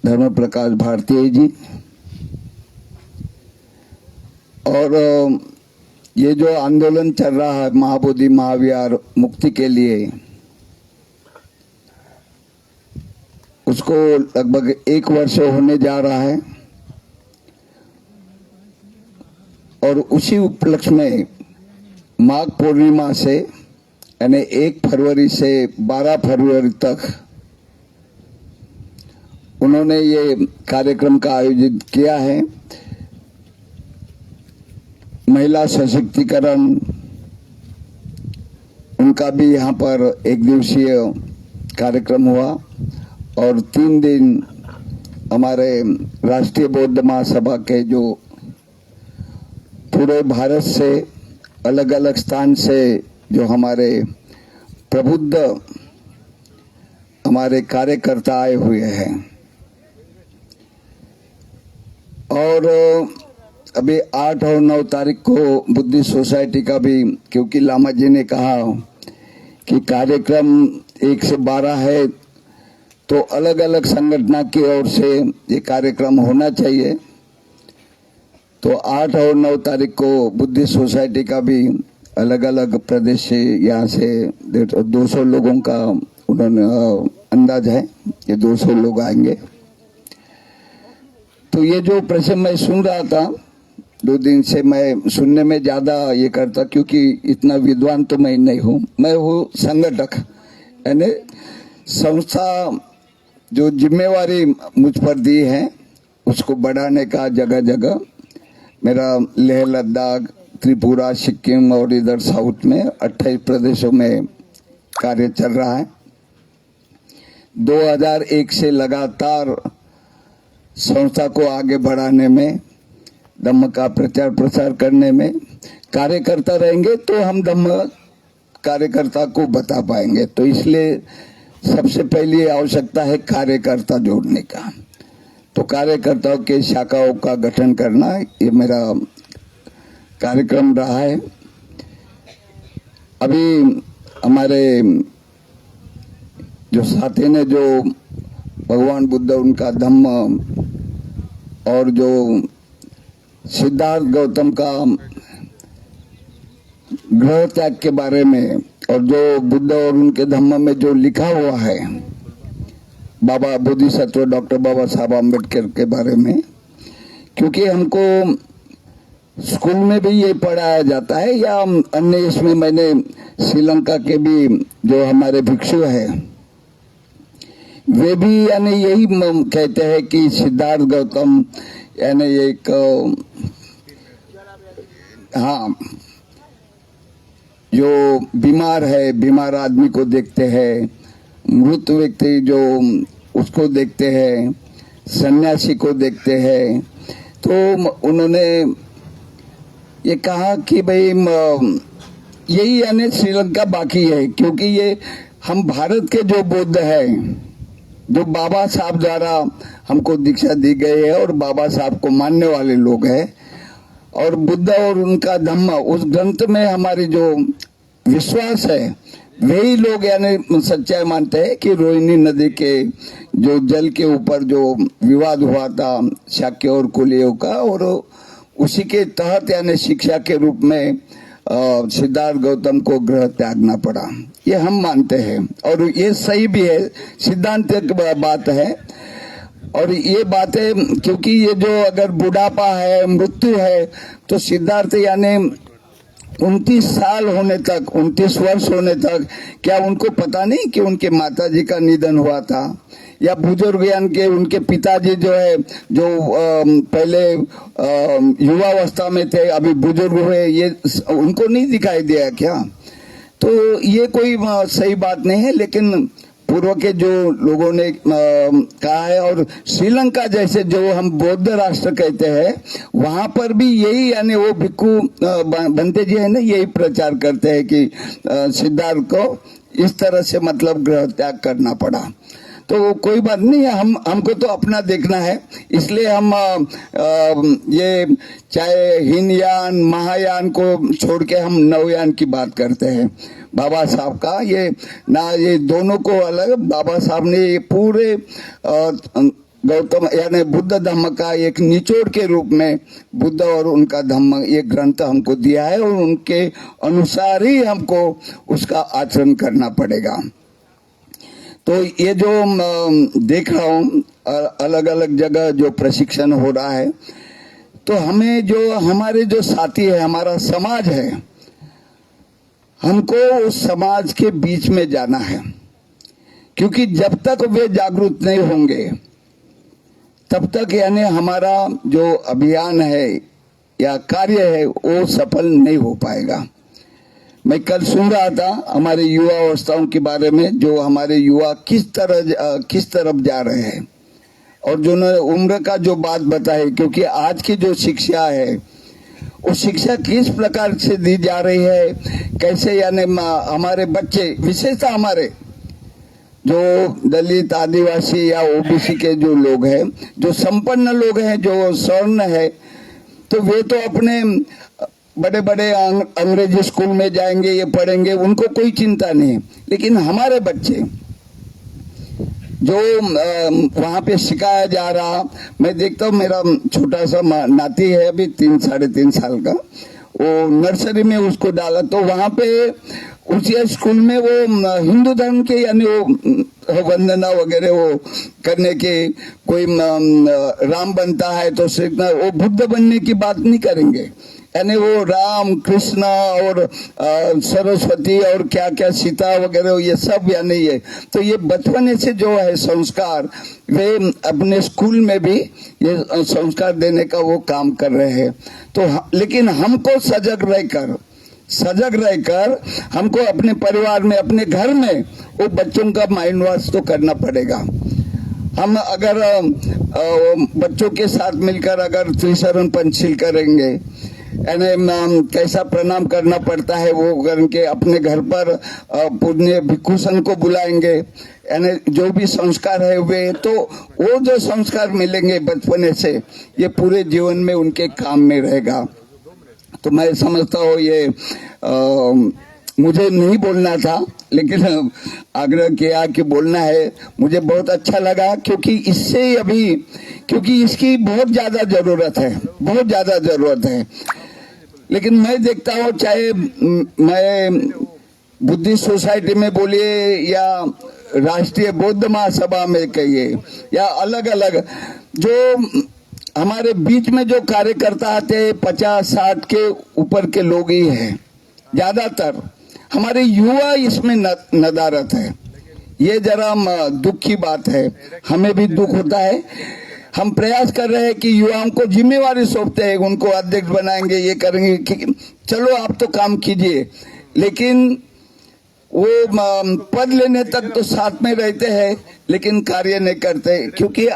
धर्म प्रकाश भारती जी और ये जो आंदोलन चल रहा है महाबोधि महाविहार मुक्ति के लिए, उसको लगभग 1 वर्ष होने जा रहा है और उसी उपलक्ष्य में माघ पूर्णिमा से यानी 1 फरवरी से 12 फरवरी तक उन्होंने ये कार्यक्रम का आयोजित किया है। महिला सशक्तिकरण, उनका भी यहाँ पर 1 दिवसीय कार्यक्रम हुआ और 3 दिन हमारे राष्ट्रीय बौद्ध महासभा के जो पूरे भारत से अलग अलग स्थान से जो हमारे प्रबुद्ध हमारे कार्यकर्ता आए हुए हैं और अभी 8 और 9 तारीख को बुद्धिस्ट सोसाइटी का भी, क्योंकि लामा जी ने कहा कि कार्यक्रम 1 से 12 है तो अलग अलग संगठन की ओर से ये कार्यक्रम होना चाहिए, तो 8 और 9 तारीख को बुद्धिस्ट सोसाइटी का भी अलग अलग प्रदेश से यहाँ से 200 लोगों का उन्होंने अंदाज है, ये 200 लोग आएंगे। तो ये जो प्रश्न मैं सुन रहा था 2 दिन से, मैं सुनने में ज्यादा ये करता क्योंकि इतना विद्वान तो मैं नहीं हूँ, मैं हूँ संगठक, यानी संस्था जो जिम्मेवारी मुझ पर दी है उसको बढ़ाने का जगह जगह मेरा लेह लद्दाख, त्रिपुरा, सिक्किम और इधर साउथ में 28 प्रदेशों में कार्य चल रहा है। 2001 से लगातार संस्था को आगे बढ़ाने में, धम्म का प्रचार प्रसार करने में कार्यकर्ता रहेंगे तो हम धम्म कार्यकर्ता को बता पाएंगे। तो इसलिए सबसे पहली आवश्यकता है कार्यकर्ता जोड़ने का। तो कार्यकर्ताओं के शाखाओं का गठन करना ये मेरा कार्यक्रम रहा है। अभी हमारे जो साथी ने जो भगवान बुद्ध उनका धम्म और जो सिद्धार्थ गौतम का गृह त्याग के बारे में और जो बुद्ध और उनके धम्म में जो लिखा हुआ है बाबा बोधिसत्व डॉक्टर बाबा साहब अम्बेडकर के बारे में, क्योंकि हमको स्कूल में भी ये पढ़ाया जाता है या अन्य, इसमें मैंने श्रीलंका के भी जो हमारे भिक्षु है वे भी यानी यही कहते हैं कि सिद्धार्थ गौतम यानी एक हाँ जो बीमार है, बीमार आदमी को देखते हैं, मृत व्यक्ति जो उसको देखते हैं, सन्यासी को देखते हैं, तो उन्होंने ये कहा कि भाई यही यानी श्रीलंका बाकी है, क्योंकि ये हम भारत के जो बुद्ध है जो बाबा साहब द्वारा हमको दीक्षा दी गई है और बाबा साहब को मानने वाले लोग हैं, और बुद्ध और उनका धम्म उस ग्रंथ में हमारी जो विश्वास है वही लोग यानी सच्चाई मानते हैं कि रोहिणी नदी के जो जल के ऊपर जो विवाद हुआ था शाक्य और कुलियों का, और उसी के तहत यानी शिक्षा के रूप में सिद्धार्थ गौतम को गृह त्यागना पड़ा, ये हम मानते हैं और ये सही भी है, सिद्धांतिक बात है। और ये बातें क्योंकि ये जो अगर बुढ़ापा है, मृत्यु है, तो सिद्धार्थ यानी 29 साल होने तक, 29 वर्ष होने तक क्या उनको पता नहीं कि उनके माताजी का निधन हुआ था, या बुजुर्ग यानी के उनके पिताजी जो है जो पहले युवावस्था में थे अभी बुजुर्ग हुए, ये उनको नहीं दिखाई दिया क्या? तो ये कोई सही बात नहीं है। लेकिन पूर्व के जो लोगों ने कहा है, और श्रीलंका जैसे जो हम बौद्ध राष्ट्र कहते हैं वहां पर भी यही यानी वो भिक्खु बनते जी है ना, यही प्रचार करते हैं कि सिद्धार्थ को इस तरह से मतलब गृह त्याग करना पड़ा। तो कोई बात नहीं है, हमको तो अपना देखना है, इसलिए हम ये चाहे हीनयान महायान को छोड़ के हम नवयान की बात करते हैं। बाबा साहब का ये दोनों को अलग, बाबा साहब ने ये पूरे गौतम यानी बुद्ध धम्म का एक निचोड़ के रूप में बुद्ध और उनका धम्म ये ग्रंथ हमको दिया है, और उनके अनुसार ही हमको उसका आचरण करना पड़ेगा। तो ये जो देख रहा हूँ अलग अलग जगह जो प्रशिक्षण हो रहा है, तो हमें जो हमारे जो साथी है, हमारा समाज है, हमको उस समाज के बीच में जाना है, क्योंकि जब तक वे जागरूक नहीं होंगे तब तक यानी हमारा जो अभियान है या कार्य है वो सफल नहीं हो पाएगा। मैं कल सुन रहा था हमारे युवा अवस्थाओं के बारे में, जो हमारे युवा किस तरफ जा रहे हैं, और जो उम्र का जो बात बताई, क्योंकि आज की जो शिक्षा है वो शिक्षा किस प्रकार से दी जा रही है, कैसे यानी हमारे बच्चे, विशेषतः हमारे जो दलित आदिवासी या ओबीसी के जो लोग हैं, जो संपन्न लोग हैं, जो स्वर्ण है, तो वे तो अपने बड़े बड़े अंग्रेजी स्कूल में जाएंगे, ये पढ़ेंगे, उनको कोई चिंता नहीं। लेकिन हमारे बच्चे जो वहां पे सिखाया जा रहा, मैं देखता हूँ, मेरा छोटा सा नाती है अभी 3-3.5 साल का, वो नर्सरी में उसको डाला, तो वहां पे उसी स्कूल में वो हिंदू धर्म के यानी वो वंदना वगैरह वो करने के, कोई राम बनता है तो सीखना, वो बुद्ध बनने की बात नहीं करेंगे, यानी वो राम कृष्ण और सरस्वती और क्या क्या सीता वगैरह ये सब यानी ये, तो ये बचपन से जो है संस्कार वे अपने स्कूल में भी ये संस्कार देने का वो काम कर रहे हैं। तो लेकिन हमको सजग रहकर हमको अपने परिवार में, अपने घर में वो बच्चों का माइंड वॉश तो करना पड़ेगा। हम अगर बच्चों के साथ मिलकर अगर त्रिशरण पंचशील करेंगे, यानी कैसा प्रणाम करना पड़ता है वो करके, अपने घर पर पूजनीय भिक्षु संघ को बुलाएंगे, यानी जो भी संस्कार है वे, तो वो जो संस्कार मिलेंगे बचपन से ये पूरे जीवन में उनके काम में रहेगा। तो मैं समझता हूँ ये मुझे नहीं बोलना था, लेकिन आग्रह किया कि बोलना है। मुझे बहुत अच्छा लगा, क्योंकि इससे अभी, क्योंकि इसकी बहुत ज्यादा जरूरत है। लेकिन मैं देखता हूँ, चाहे मैं बुद्धिस्ट सोसाइटी में बोलिए या राष्ट्रीय बौद्ध महासभा में कहिए, या अलग अलग जो हमारे बीच में जो कार्यकर्ता आते हैं 50-60 के ऊपर के लोग ही हैं ज्यादातर। हमारे युवा इसमें नदारत है, ये जरा दुख की बात है, हमें भी दुख होता है। हम प्रयास कर रहे हैं कि युवाओं को जिम्मेवारी सौंपते हैं, उनको अध्यक्ष बनाएंगे, ये करेंगे कि चलो आप तो काम कीजिए, लेकिन वो पद लेने तक तो साथ में रहते हैं लेकिन कार्य नहीं करते, क्योंकि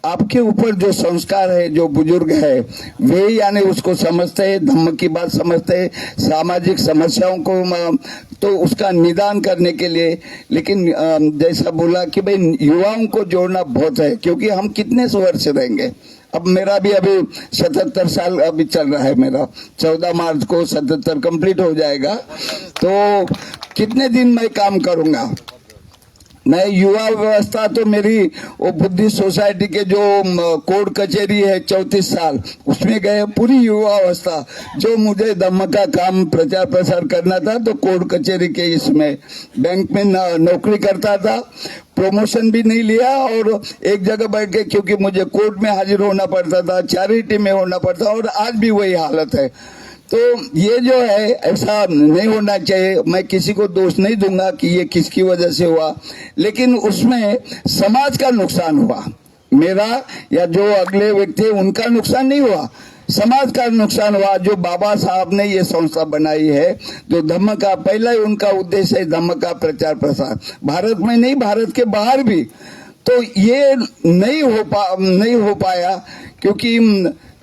आपके ऊपर जो संस्कार है, जो बुजुर्ग है वे यानी उसको समझते हैं, धम्म की बात समझते हैं, सामाजिक समस्याओं को तो उसका निदान करने के लिए। लेकिन जैसा बोला कि भाई युवाओं को जोड़ना बहुत है, क्योंकि हम कितने वर्ष रहेंगे। अब मेरा भी अभी 77 साल अभी चल रहा है, मेरा 14 मार्च को 77 कंप्लीट हो जाएगा, तो कितने दिन मैं काम करूंगा। मैं युवा व्यवस्था तो मेरी वो बुद्धिस्ट सोसाइटी के जो कोर्ट कचहरी है 34 साल उसमें गए, पूरी युवा अवस्था जो मुझे धम्म का काम प्रचार प्रसार करना था तो कोर्ट कचहरी के इसमें बैंक में नौकरी करता था, प्रमोशन भी नहीं लिया और एक जगह बैठ के, क्योंकि मुझे कोर्ट में हाजिर होना पड़ता था, चैरिटी में होना पड़ता, और आज भी वही हालत है। तो ये जो है ऐसा नहीं होना चाहिए। मैं किसी को दोष नहीं दूंगा कि ये किसकी वजह से हुआ, लेकिन उसमें समाज का नुकसान हुआ। मेरा या जो अगले व्यक्ति उनका नुकसान नहीं हुआ, समाज का नुकसान हुआ। जो बाबा साहब ने ये संस्था बनाई है, जो धम्म का पहला ही उनका उद्देश्य है धम्म का प्रचार प्रसार, भारत में नहीं भारत के बाहर भी। तो ये नहीं हो पाया क्योंकि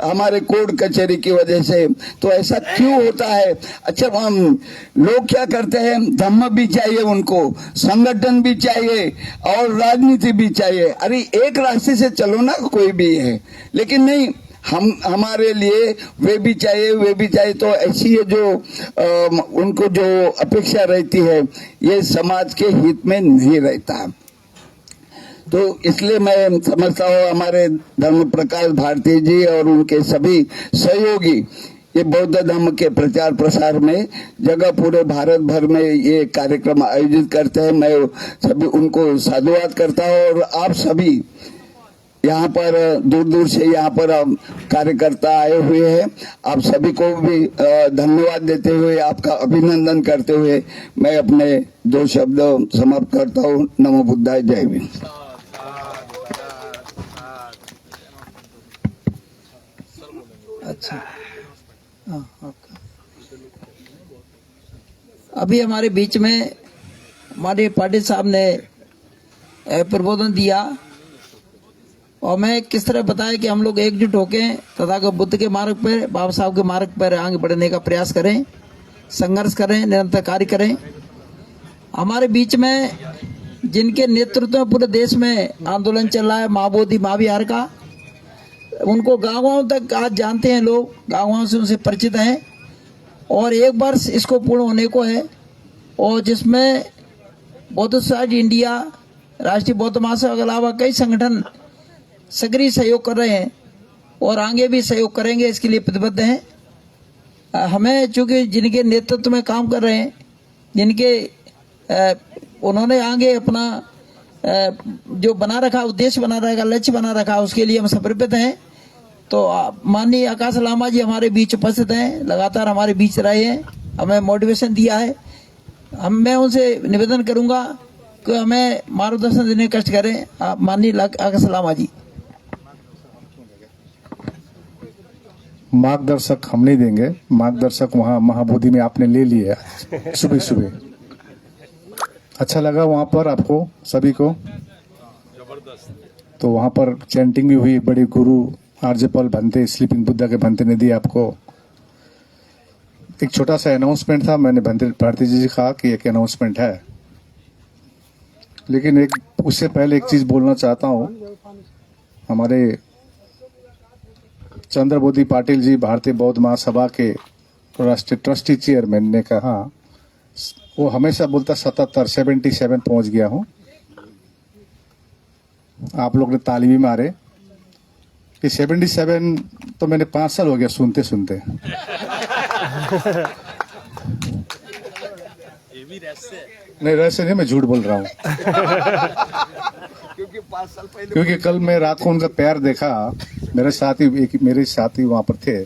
हमारे कोर्ट कचहरी की वजह से। तो ऐसा क्यों होता है? अच्छा, हम लोग क्या करते हैं, धम्म भी चाहिए उनको, संगठन भी चाहिए और राजनीति भी चाहिए। अरे एक रास्ते से चलो ना, कोई भी है, लेकिन नहीं, हमारे लिए वे भी चाहिए। तो ऐसी ये जो उनको जो अपेक्षा रहती है, ये समाज के हित में नहीं रहता। तो इसलिए मैं समझता हूँ हमारे धर्म प्रकाश भारती जी और उनके सभी सहयोगी ये बौद्ध धर्म के प्रचार प्रसार में जगह पूरे भारत भर में ये कार्यक्रम आयोजित करते हैं। मैं सभी उनको साधुवाद करता हूँ और आप सभी यहाँ पर दूर दूर से यहाँ पर कार्यकर्ता आए हुए हैं, आप सभी को भी धन्यवाद देते हुए, आपका अभिनंदन करते हुए मैं अपने 2 शब्द समाप्त करता हूँ। नमो बुद्धाय, जय हिंद। अच्छा, हाँ, ओके। अभी हमारे बीच में हमारे पाटिल साहब ने प्रबोधन दिया और मैं किस तरह बताया कि हम लोग एकजुट होकर तथागत बुद्ध के मार्ग पर, बाबा साहब के मार्ग पर आगे बढ़ने का प्रयास करें, संघर्ष करें, निरंतर कार्य करें। हमारे बीच में जिनके नेतृत्व में पूरे देश में आंदोलन चल रहा है, महाबोधि महाविहार का, उनको गाँव तक आज जानते हैं लोग, गाँव से उनसे परिचित हैं। और 1 वर्ष इसको पूर्ण होने को है, और जिसमें बौद्ध सोसाइटी इंडिया, राष्ट्रीय बौद्ध महासभा के अलावा कई संगठन सक्रिय सहयोग कर रहे हैं और आगे भी सहयोग करेंगे, इसके लिए प्रतिबद्ध हैं। हमें चूंकि जिनके नेतृत्व में काम कर रहे हैं, जिनके उन्होंने आगे अपना जो बना रखा, उद्देश्य बना रखा, लक्ष्य बना रखा, उसके लिए हम समर्पित हैं। तो माननीय आकाश लामा जी हमारे बीच उपस्थित हैं, लगातार हमारे बीच रहे हैं, हमें मोटिवेशन दिया है। मैं उनसे निवेदन करूंगा कि हमें मार्गदर्शन देने का कष्ट करें। माननीय आकाश लामा जी। मार्गदर्शक हम नहीं देंगे, मार्गदर्शक वहाँ महाबोधि में आपने ले लिए सुबह सुबह। अच्छा लगा वहाँ पर आपको सभी को? तो वहाँ पर चैंटिंग भी हुई, बड़े गुरु आर्यपाल भंते, स्लीपिंग बुद्धा के भंते ने दिए आपको। एक छोटा सा अनाउंसमेंट था, मैंने भंते भारती जी से कहा कि एक अनाउंसमेंट है, लेकिन एक उससे पहले एक चीज बोलना चाहता हूँ। हमारे चंद्रबोधि पाटिल जी भारतीय बौद्ध महासभा के राष्ट्रीय ट्रस्टी चेयरमैन ने कहा, वो हमेशा बोलता 77 पहुंच गया हूं। आप लोग ने ताली भी मारे कि 77 तो मैंने 5 साल हो गया सुनते सुनते। नहीं रहस्य नहीं, मैं झूठ बोल रहा हूँ। क्योंकि कल मैं रात को उनका पैर देखा, मेरे साथी वहां पर थे,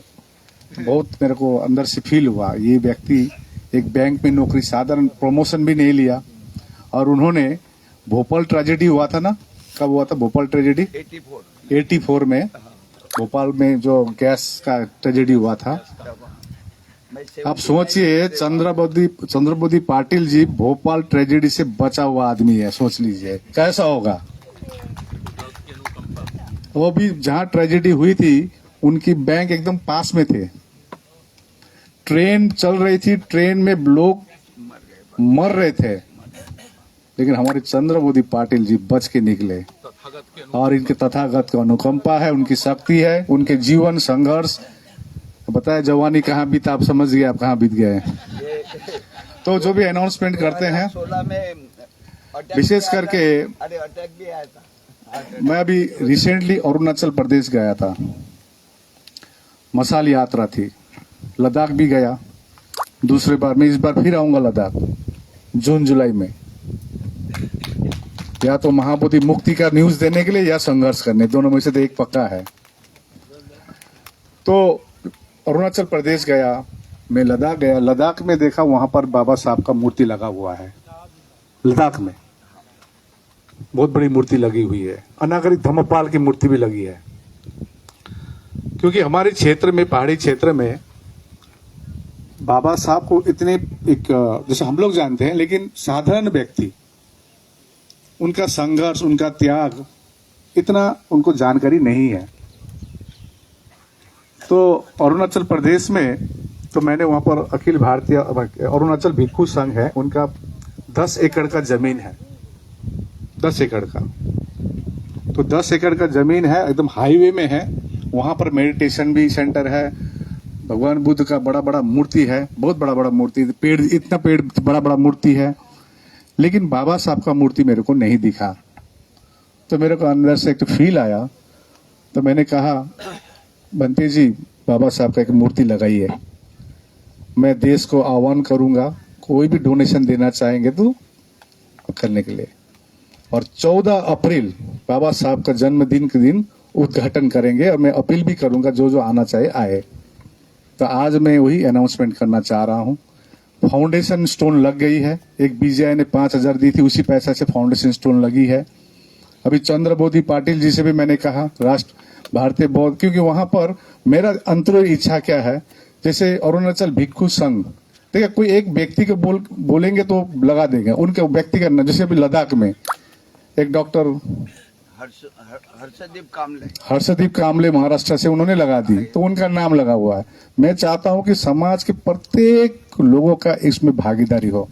बहुत मेरे को अंदर से फील हुआ। ये व्यक्ति एक बैंक में नौकरी, साधारण प्रमोशन भी नहीं लिया, और उन्होंने भोपाल ट्रेजेडी हुआ था ना, कब हुआ था भोपाल ट्रेजेडी? 84 में भोपाल में जो गैस का ट्रेजेडी हुआ था। आप सोचिए, चंद्रबोधि पाटिल जी भोपाल ट्रेजेडी से बचा हुआ आदमी है, सोच लीजिए कैसा होगा। वो भी जहां ट्रेजेडी हुई थी उनकी बैंक एकदम पास में थे, ट्रेन चल रही थी, ट्रेन में लोग मर रहे थे, लेकिन हमारे चंद्रबोधि पाटिल जी बच के निकले। और इनके तथागत का अनुकंपा है, उनकी शक्ति है, उनके जीवन संघर्ष। बताया जवानी कहाँ बीता, आप समझ गए आप कहाँ बीत गए। तो जो भी अनाउंसमेंट करते हैं, विशेष करके मैं अभी रिसेंटली अरुणाचल प्रदेश गया था, मसाल यात्रा थी, लद्दाख भी गया, दूसरी बार मैं इस बार फिर आऊंगा लद्दाख जून जुलाई में, या तो महाबोधि मुक्ति का न्यूज देने के लिए या संघर्ष करने, दोनों में से तो एक पक्का है। तो अरुणाचल प्रदेश गया, मैं लद्दाख गया, लद्दाख में देखा वहां पर बाबा साहब का मूर्ति लगा हुआ है। लद्दाख में बहुत बड़ी मूर्ति लगी हुई है, अनागरिक धर्मपाल की मूर्ति भी लगी है। क्योंकि हमारे क्षेत्र में, पहाड़ी क्षेत्र में बाबा साहब को इतने एक जैसे हम लोग जानते हैं, लेकिन साधारण व्यक्ति उनका संघर्ष, उनका त्याग, इतना उनको जानकारी नहीं है। तो अरुणाचल प्रदेश में तो मैंने वहां पर अखिल भारतीय अरुणाचल भिक्षु संघ है, उनका 10 एकड़ का जमीन है, 10 एकड़ का। तो 10 एकड़ का जमीन है, एकदम हाईवे में है। वहां पर मेडिटेशन भी सेंटर है, भगवान बुद्ध का बड़ा बड़ा मूर्ति है, बहुत बड़ा बड़ा मूर्ति, पेड़, इतना पेड़ बड़ा बड़ा मूर्ति है, लेकिन बाबा साहब का मूर्ति मेरे को नहीं दिखा। तो मेरे को अंदर से एक फील आया, तो मैंने कहा बंते जी बाबा साहब का एक मूर्ति लगाइए। मैं देश को आह्वान करूंगा, कोई भी डोनेशन देना चाहेंगे तो करने के लिए। और 14 अप्रैल बाबा साहब का जन्मदिन के दिन उद्घाटन करेंगे, और मैं अपील भी करूंगा जो जो आना चाहे आए। तो आज मैं वही अनाउंसमेंट करना चाह रहा हूं। फाउंडेशन स्टोन लग गई है, एक बीजेआई ने 5,000 दी थी, उसी पैसा से फाउंडेशन स्टोन लगी है। अभी चंद्रबोधी पाटिल जी से भी मैंने कहा, राष्ट्र भारतीय बौद्ध, क्योंकि वहां पर मेरा अंतरिम इच्छा क्या है, जैसे अरुणाचल भिक्षु संघ, ठीक है, कोई एक व्यक्ति को बोलेंगे तो लगा देंगे, उनके व्यक्ति का, जैसे अभी लद्दाख में एक डॉक्टर हर्षदीप कामले महाराष्ट्र से उन्होंने लगा दी, तो उनका नाम लगा हुआ है। मैं चाहता हूं कि समाज के प्रत्येक लोगों का इसमें भागीदारी हो।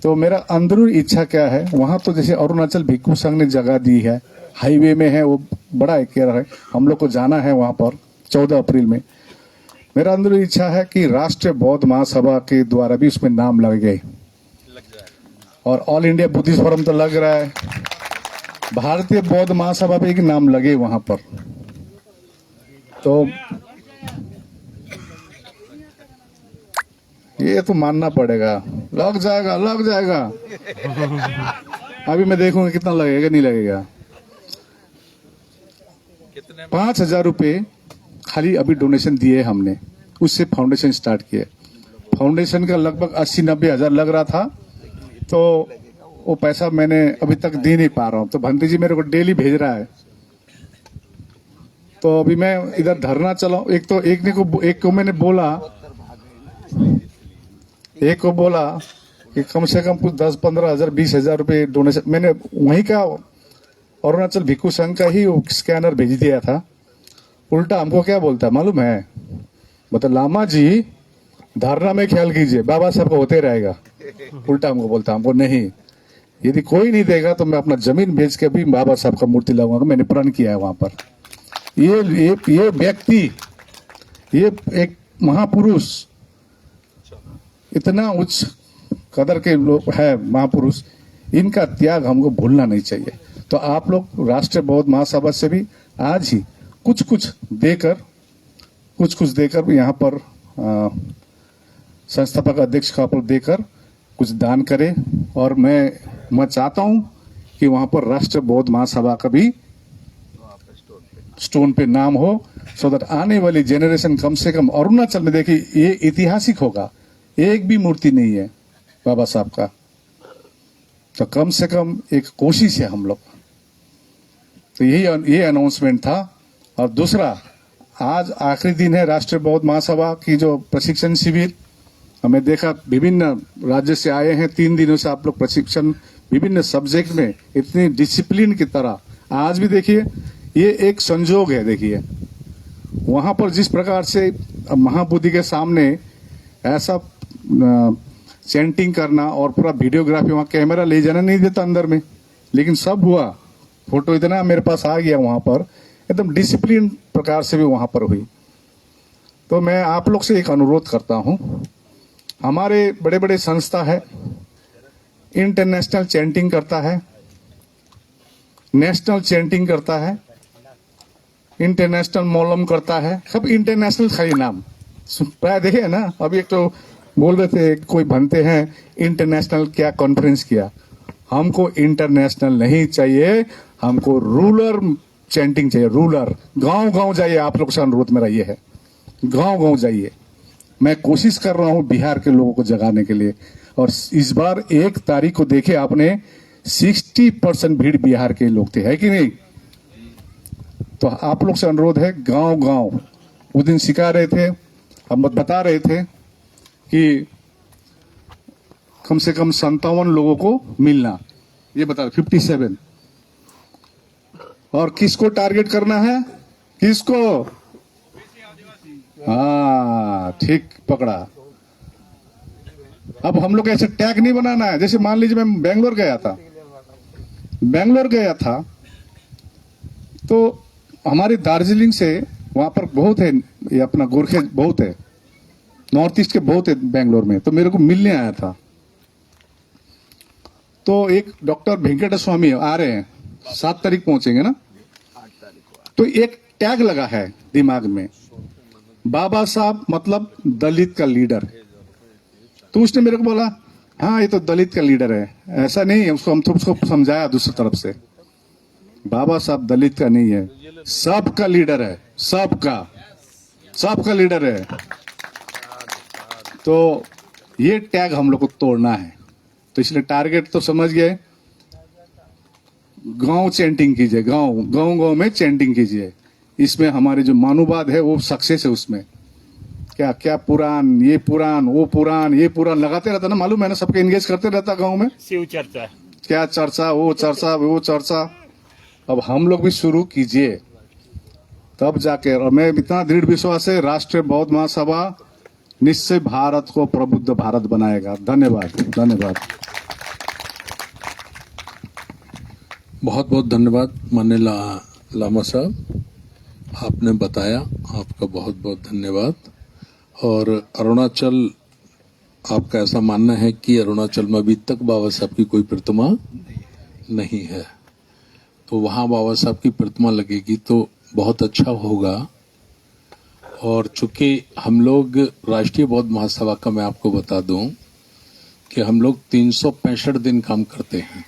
तो मेरा अंदरूनी इच्छा क्या है, वहां तो जैसे अरुणाचल भिक्षु संघ ने जगह दी है, हाईवे में है, वो बड़ा एक है, हम लोग को जाना है वहां पर 14 अप्रैल में। मेरा अंदरूनी इच्छा है कि राष्ट्रीय बौद्ध महासभा के द्वारा भी उसमें नाम लग गए, और ऑल इंडिया बुद्धिस्ट फोरम तो लग रहा है, भारतीय बौद्ध महासभा पे एक नाम लगे वहां पर। तो ये तो मानना पड़ेगा, लग जाएगा, लग जाएगा। अभी मैं देखूंगा कितना लगेगा, नहीं लगेगा। 5,000 रुपए खाली अभी डोनेशन दिए हमने, उससे फाउंडेशन स्टार्ट किए। फाउंडेशन का लगभग 80-90 हजार लग रहा था, तो वो पैसा मैंने अभी तक दे नहीं पा रहा हूं। तो भंती जी मेरे को डेली भेज रहा है, तो अभी मैं इधर धरना चला। एक को मैंने बोला, एक को बोला कि कम से कम कुछ 10-15 हजार 20,000 रुपए डोनेशन, मैंने वहीं का अरुणाचल भिक्षु संघ का ही स्कैनर भेज दिया था। उल्टा हमको क्या बोलता है मालूम है, मतलब लामा जी धरना में ख्याल कीजिए, बाबा साहब को होते रहेगा। उल्टा हमको बोलता, हमको नहीं, यदि कोई नहीं देगा तो मैं अपना जमीन बेच के भी बाबा साहब का मूर्ति लगाऊंगा। मैंने प्रण किया है वहां पर। ये व्यक्ति, ये एक महापुरुष, इतना उच्च कदर के लोग है महापुरुष, इनका त्याग हमको भूलना नहीं चाहिए। तो आप लोग राष्ट्रीय बौद्ध महासभा से भी आज ही कुछ कुछ देकर यहाँ पर संस्थापक अध्यक्ष का पर देकर कुछ दान करें। और मैं चाहता हूं कि वहां पर राष्ट्रीय बौद्ध महासभा का भी स्टोन पे नाम हो, सो दैट आने वाली जेनरेशन, कम से कम अरुणाचल में देखिए ये ऐतिहासिक होगा, एक भी मूर्ति नहीं है बाबा साहब का, तो कम से कम एक कोशिश है हम लोग। तो ये अनाउंसमेंट था। और दूसरा, आज आखिरी दिन है राष्ट्रीय बौद्ध महासभा की जो प्रशिक्षण शिविर। हमें देखा विभिन्न राज्य से आए हैं, 3 दिनों से आप लोग प्रशिक्षण विभिन्न सब्जेक्ट में इतनी डिसिप्लिन की तरह। आज भी देखिए ये एक संजोग है, देखिए वहां पर जिस प्रकार से महाबोधि के सामने ऐसा चैंटिंग करना और पूरा वीडियोग्राफी, वहां कैमरा ले जाना नहीं देता अंदर में, लेकिन सब हुआ, फोटो इतना मेरे पास आ गया वहां पर, एकदम डिसिप्लिन प्रकार से भी वहां पर हुई। तो मैं आप लोग से एक अनुरोध करता हूं, हमारे बड़े बड़े संस्था है, इंटरनेशनल चैंटिंग करता है, नेशनल चैंटिंग करता है, इंटरनेशनल मौलम करता है, सब इंटरनेशनल खाली नाम प्राय देखे है ना। अभी एक तो बोल रहे थे कोई बनते हैं इंटरनेशनल क्या कॉन्फ्रेंस किया, हमको इंटरनेशनल नहीं चाहिए, हमको रूरल चैंटिंग चाहिए, रूरल। गांव गांव जाइए, आप लोग से अनुरोध मेरा ये है, गांव गांव जाइए, मैं कोशिश कर रहा हूं बिहार के लोगों को जगाने के लिए। और इस बार 1 तारीख को देखे आपने 60% भीड़ बिहार के लोग थे, है कि नहीं? तो आप लोग से अनुरोध है, गांव गांव उस दिन सिखा रहे थे, हम बता रहे थे कि कम से कम 57 लोगों को मिलना, ये बता 57। और किसको टारगेट करना है? किसको? हाँ, ठीक पकड़ा। अब हम लोग ऐसे टैग नहीं बनाना है। जैसे मान लीजिए मैं बेंगलोर गया था तो हमारी दार्जिलिंग से वहां पर बहुत है, ये अपना गोरखे बहुत है, नॉर्थ ईस्ट के बहुत है बेंगलोर में, तो मेरे को मिलने आया था। तो एक डॉक्टर वेंकट स्वामी आ रहे हैं, 7 तारीख पहुंचेंगे ना, तो एक टैग लगा है दिमाग में, बाबा साहब मतलब दलित का लीडर। तो उसने मेरे को बोला, हाँ ये तो दलित का लीडर है। ऐसा नहीं है, उसको हम तो उसको समझाया दूसरी तरफ से, बाबा साहब दलित का नहीं है, सबका लीडर है, सबका लीडर है। तो ये टैग हम लोग को तोड़ना है। तो इसलिए टारगेट तो समझ गए, गांव चैंटिंग कीजिए, गांव में चैंटिंग कीजिए। इसमें हमारे जो मानववाद है वो सक्सेस है। उसमें क्या क्या पुराण, ये पुराण, वो पुराण, ये पुराण लगाते रहता ना, मालूम है ना, सबके एंगेज करते रहता गांव में, शिव चर्चा, क्या चर्चा, वो चर्चा। अब हम लोग भी शुरू कीजिए, तब जाके। और मैं इतना दृढ़ विश्वास है, राष्ट्रीय बौद्ध महासभा निश्चय भारत को प्रबुद्ध भारत बनाएगा। धन्यवाद। बहुत बहुत धन्यवाद माननीय लामा साहब, आपने बताया, आपका बहुत बहुत धन्यवाद। और अरुणाचल, आपका ऐसा मानना है कि अरुणाचल में अभी तक बाबा साहब की कोई प्रतिमा नहीं है, तो वहाँ बाबा साहब की प्रतिमा लगेगी तो बहुत अच्छा होगा। और चूंकि हम लोग राष्ट्रीय बौद्ध महासभा का, मैं आपको बता दूं कि हम लोग 365 दिन काम करते हैं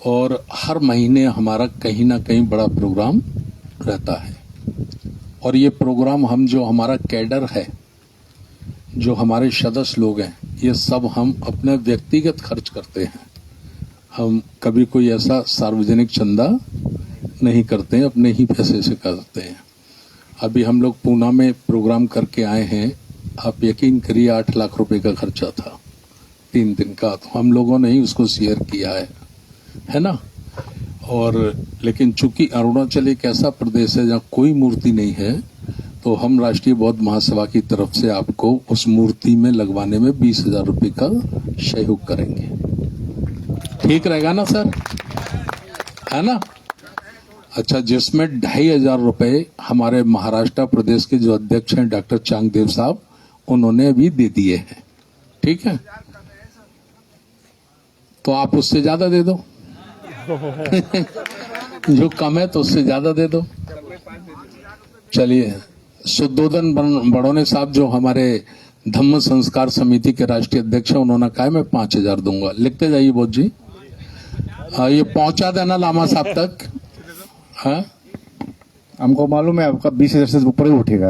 और हर महीने हमारा कहीं ना कहीं बड़ा प्रोग्राम रहता है। और ये प्रोग्राम हम, जो हमारा कैडर है, जो हमारे सदस्य लोग हैं, ये सब हम अपने व्यक्तिगत खर्च करते हैं। हम कभी कोई ऐसा सार्वजनिक चंदा नहीं करते हैं, अपने ही पैसे से करते हैं। अभी हम लोग पूना में प्रोग्राम करके आए हैं, आप यकीन करिए 8 लाख रुपए का खर्चा था 3 दिन का, तो हम लोगों ने ही उसको शेयर किया है ना। और लेकिन चूंकि अरुणाचल एक ऐसा प्रदेश है जहाँ कोई मूर्ति नहीं है, तो हम राष्ट्रीय बौद्ध महासभा की तरफ से आपको उस मूर्ति में लगवाने में 20,000 रुपए का सहयोग करेंगे। ठीक रहेगा ना सर, है ना? अच्छा, जिसमें 2,500 रुपए हमारे महाराष्ट्र प्रदेश के जो अध्यक्ष हैं डॉक्टर चांगदेव साहब, उन्होंने अभी दे दिए हैं। ठीक है, तो आप उससे ज्यादा दे दो जो कम है तो उससे ज्यादा दे दो। चलिए, सुद्धोधन बड़ोने साहब जो हमारे धम्म संस्कार समिति के राष्ट्रीय अध्यक्ष हैं, उन्होंने कहा मैं 5,000 दूंगा। लिखते जाइए बोध जी, ये पहुंचा देना लामा साहब तक। हाँ, हमको मालूम है आपका 20,000 से ऊपर ही उठेगा।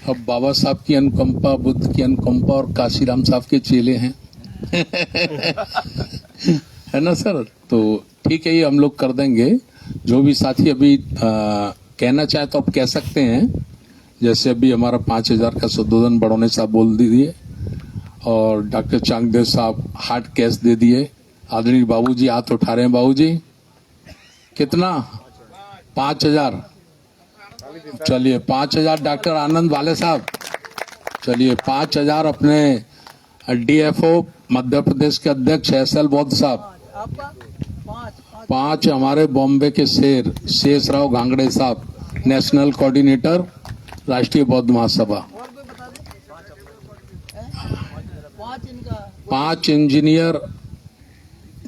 अब बाबा साहब की अनुकंपा, बुद्ध की अनुकंपा और काशीराम साहब के चेले हैं है ना सर? तो ठीक है, ये हम लोग कर देंगे। जो भी साथी अभी कहना चाहे तो आप कह सकते हैं। जैसे अभी हमारा 5,000 का सुद्धोधन बड़ोने साहब बोल दिए और डॉक्टर चांगदेव साहब हार्ड कैश दे दिए। आदरणीय बाबूजी हाथ उठा रहे हैं। बाबूजी कितना? 5,000। चलिए 5,000 डॉक्टर आनंद वाले साहब। चलिए 5,000 अपने डीएफओ मध्य प्रदेश के अध्यक्ष SL बौद्ध साहब। 5 हमारे बॉम्बे के शेषराव घांगड़े साहब, नेशनल कोऑर्डिनेटर राष्ट्रीय बौद्ध महासभा। 5 इंजीनियर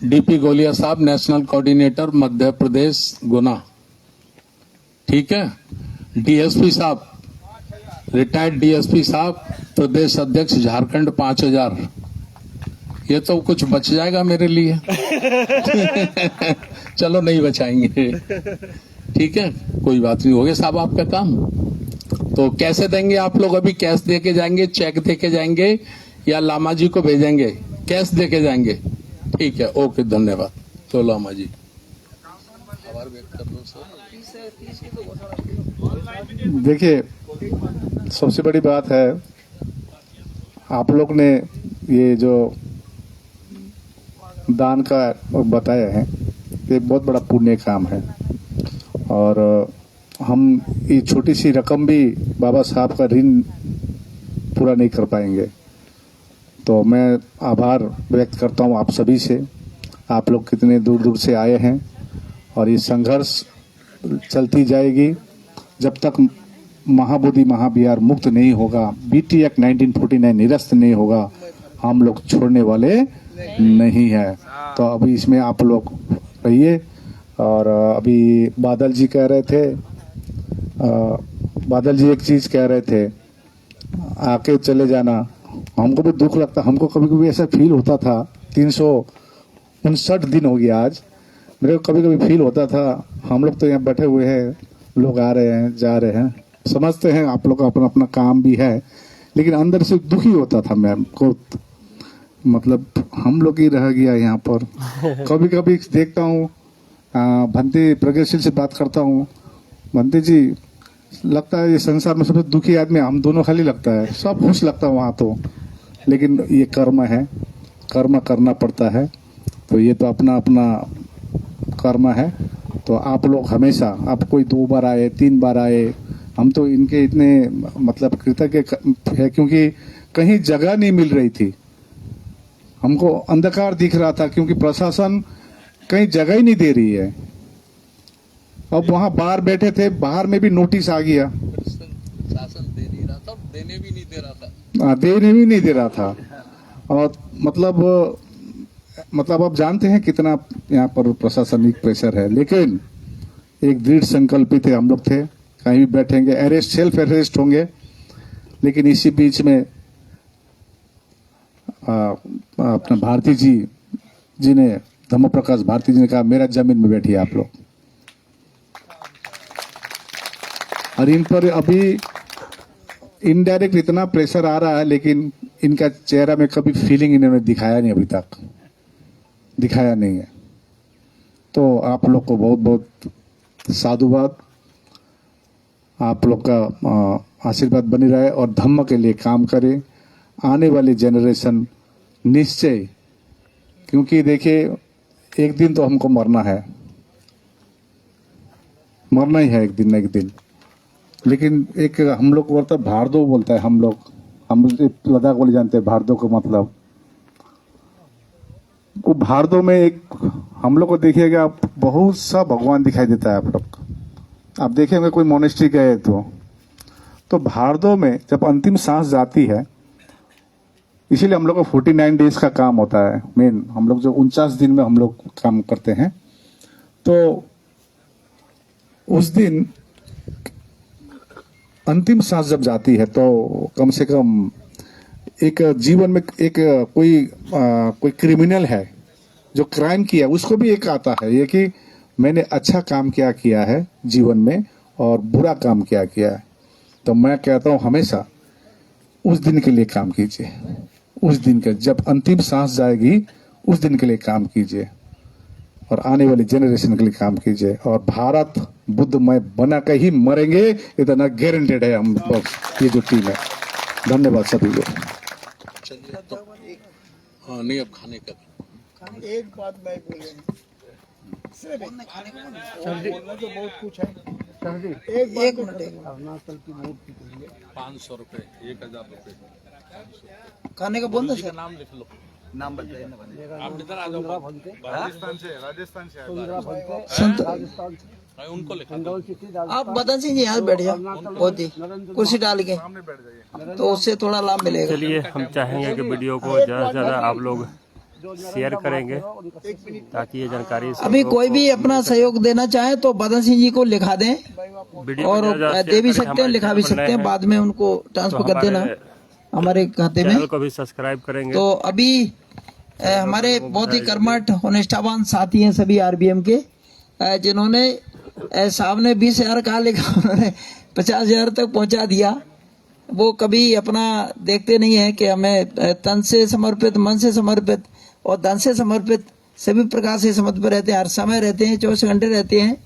DP गोलिया साहब, नेशनल कोऑर्डिनेटर मध्य प्रदेश गुना। ठीक है, DSP साहब, रिटायर्ड DSP साहब, प्रदेश अध्यक्ष झारखंड 5,000। ये तो कुछ बच जाएगा मेरे लिए चलो नहीं बचाएंगे, ठीक है, कोई बात नहीं। हो गया साहब आपका काम। तो कैसे देंगे आप लोग? अभी कैश दे के जाएंगे, चेक दे के जाएंगे, या लामा जी को भेजेंगे? कैश दे के जाएंगे। ठीक है, ओके, धन्यवाद। तो लामा जी आभार व्यक्त कर दो सर। देखिए, सबसे बड़ी बात है, आप लोग ने ये जो दान का बताया है, ये बहुत बड़ा पुण्य काम है। और हम ये छोटी सी रकम भी बाबा साहब का ऋण पूरा नहीं कर पाएंगे। तो मैं आभार व्यक्त करता हूँ आप सभी से। आप लोग कितने दूर दूर से आए हैं, और ये संघर्ष चलती जाएगी जब तक महाबोधि महाविहार मुक्त नहीं होगा, बीटी एक्ट 1949 निरस्त नहीं होगा, हम लोग छोड़ने वाले नहीं है। तो अभी इसमें आप लोग रहिए। और अभी बादल जी कह रहे थे, बादल जी एक चीज कह रहे थे, आके चले जाना। हमको भी दुख लगता, हमको कभी कभी ऐसा फील होता था, 359 दिन हो गया आज, मेरे को कभी कभी फील होता था हम लोग तो यहाँ बैठे हुए हैं, लोग आ रहे हैं जा रहे हैं, समझते हैं आप लोग का अपना अपना काम भी है, लेकिन अंदर से दुखी होता था मैं को, मतलब हम लोग ही रह गया यहाँ पर। कभी कभी देखता हूँ, भंते प्रगतिशील से बात करता हूँ, भंते जी लगता है ये संसार में सबसे दुखी आदमी हम दोनों खाली लगता है, सब खुश लगता है वहाँ तो, लेकिन ये कर्म है, कर्म करना पड़ता है। तो ये तो अपना अपना कर्म है। तो आप लोग हमेशा, आप कोई 2 बार आए 3 बार आए, हम तो इनके इतने मतलब कृतज्ञ है, क्योंकि कहीं जगह नहीं मिल रही थी, हमको अंधकार दिख रहा था, क्योंकि प्रशासन कहीं जगह ही नहीं दे रही है। अब वहां बाहर बैठे थे, बाहर में भी नोटिस आ गया, शासन दे नहीं रहा था, देने भी नहीं दे रहा था। देने भी नहीं दे रहा था। और मतलब आप जानते हैं कितना यहाँ पर प्रशासनिक प्रेशर है, लेकिन एक दृढ़ संकल्पित हम लोग थे, कहीं भी बैठेंगे, अरेस्ट सेल्फ अरेस्ट होंगे। लेकिन इसी बीच में अपना भारती जी ने, धम्म प्रकाश भारती जी ने कहा मेरा जमीन में बैठिए आप लोग। और इन पर अभी इनडायरेक्ट इतना प्रेशर आ रहा है, लेकिन इनका चेहरा में कभी फीलिंग इन्होंने दिखाया नहीं, अभी तक दिखाया नहीं है। तो आप लोग को बहुत बहुत साधुवाद, आप लोग का आशीर्वाद बनी रहे और धम्म के लिए काम करे आने वाली जनरेशन निश्चय, क्योंकि देखिए एक दिन तो हमको मरना है, मरना ही है एक दिन न एक दिन। लेकिन एक हम लोग बोलता भारदो बोलता है, हम लद्दाख वाले जानते हैं भारदो का मतलब। वो भारदो में एक हम लोग को देखिएगा बहुत सा भगवान दिखाई देता है। आप देखेंगे कोई मोनेस्ट्री गए तो भारदो में जब अंतिम सांस जाती है, इसीलिए हम लोग को 49 डेज का काम होता है मेन, हम लोग जो 49 दिन में हम लोग काम करते हैं। तो उस दिन अंतिम सांस जब जाती है तो कम से कम एक जीवन में एक कोई क्रिमिनल है जो क्राइम किया, उसको भी एक आता है ये कि मैंने अच्छा काम क्या किया है जीवन में और बुरा काम क्या किया है। तो मैं कहता हूं हमेशा उस दिन के लिए काम कीजिए, उस दिन के जब अंतिम सांस जाएगी उस दिन के लिए काम कीजिए और आने वाली जनरेशन के लिए काम कीजिए। और भारत बुद्धमय बना के ही मरेंगे, इतना गारंटेड है हम लोग, ये जो टीम है। धन्यवाद सभी को। हाँ नहीं, अब खाने का एक बात मैं बोलेंगे, तो बहुत कुछ है। एक मिनट 500 रुपए, 1000 रुपए खाने का बोल दो सर। नाम लिख लो। नाम बताइए। आप इधर आ जाओ। राजस्थान से संत उनको लिखा। आप बदन सिंह जी यहाँ बैठ जाओ, बहुत ही कुर्सी डाल के, तो उससे थोड़ा लाभ मिलेगा। चलिए, हम चाहेंगे कि वीडियो को ज़्यादा से ज़्यादा आप लोग शेयर करेंगे ताकि ये जानकारी अभी कोई भी अपना सहयोग देना चाहे तो बदन सिंह जी को लिखा दें, वीडियो और को ज़्यादा दे भी शेयर सकते हैं, लिखा भी सकते हैं, बाद में उनको ट्रांसफर कर देना हमारे खाते में। चैनल को भी सब्सक्राइब करेंगे। तो अभी हमारे बहुत ही कर्मठ और निष्ठावान साथी हैं सभी आरबीएम के, जिन्होंने साहब ने 20,000 कहा, लेकिन उन्होंने 50,000 तक पहुंचा दिया। वो कभी अपना देखते नहीं है कि हमें तन से समर्पित, मन से समर्पित और धन से समर्पित सभी प्रकार से समर्पित रहते हैं। हर समय रहते हैं, 24 घंटे रहते हैं,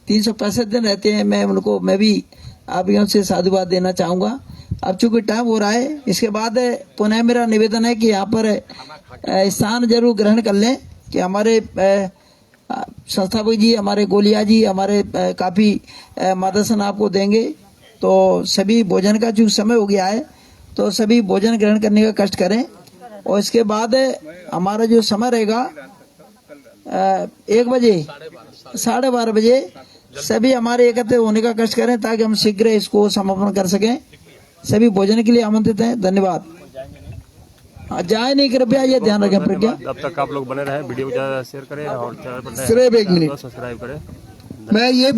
365 दिन रहते हैं। मैं भी आप यहाँ से साधुवाद देना चाहूँगा। अब चूंकि टाइम हो रहा है, इसके बाद पुनः मेरा निवेदन है कि यहाँ पर स्थान जरूर ग्रहण कर लें कि हमारे संस्थापक जी, हमारे गोलिया जी, हमारे काफ़ी मार्गदर्शन आपको देंगे। तो सभी भोजन का जो समय हो गया है, तो सभी भोजन ग्रहण करने का कष्ट करें। और इसके बाद हमारा जो समय रहेगा 1 बजे, 12:30 बजे सभी हमारे एकत्र होने का कष्ट करें ताकि हम शीघ्र इसको समापन कर सकें। सभी भोजन के लिए आमंत्रित हैं। धन्यवाद। जाए नहीं, कृपया ये ध्यान रखें। प्रज्ञा, तब तक आप लोग बने रहें, वीडियो को ज़्यादा शेयर करें और चैनल पर सिर्फ 1 मिनट सब्सक्राइब करें। मैं ये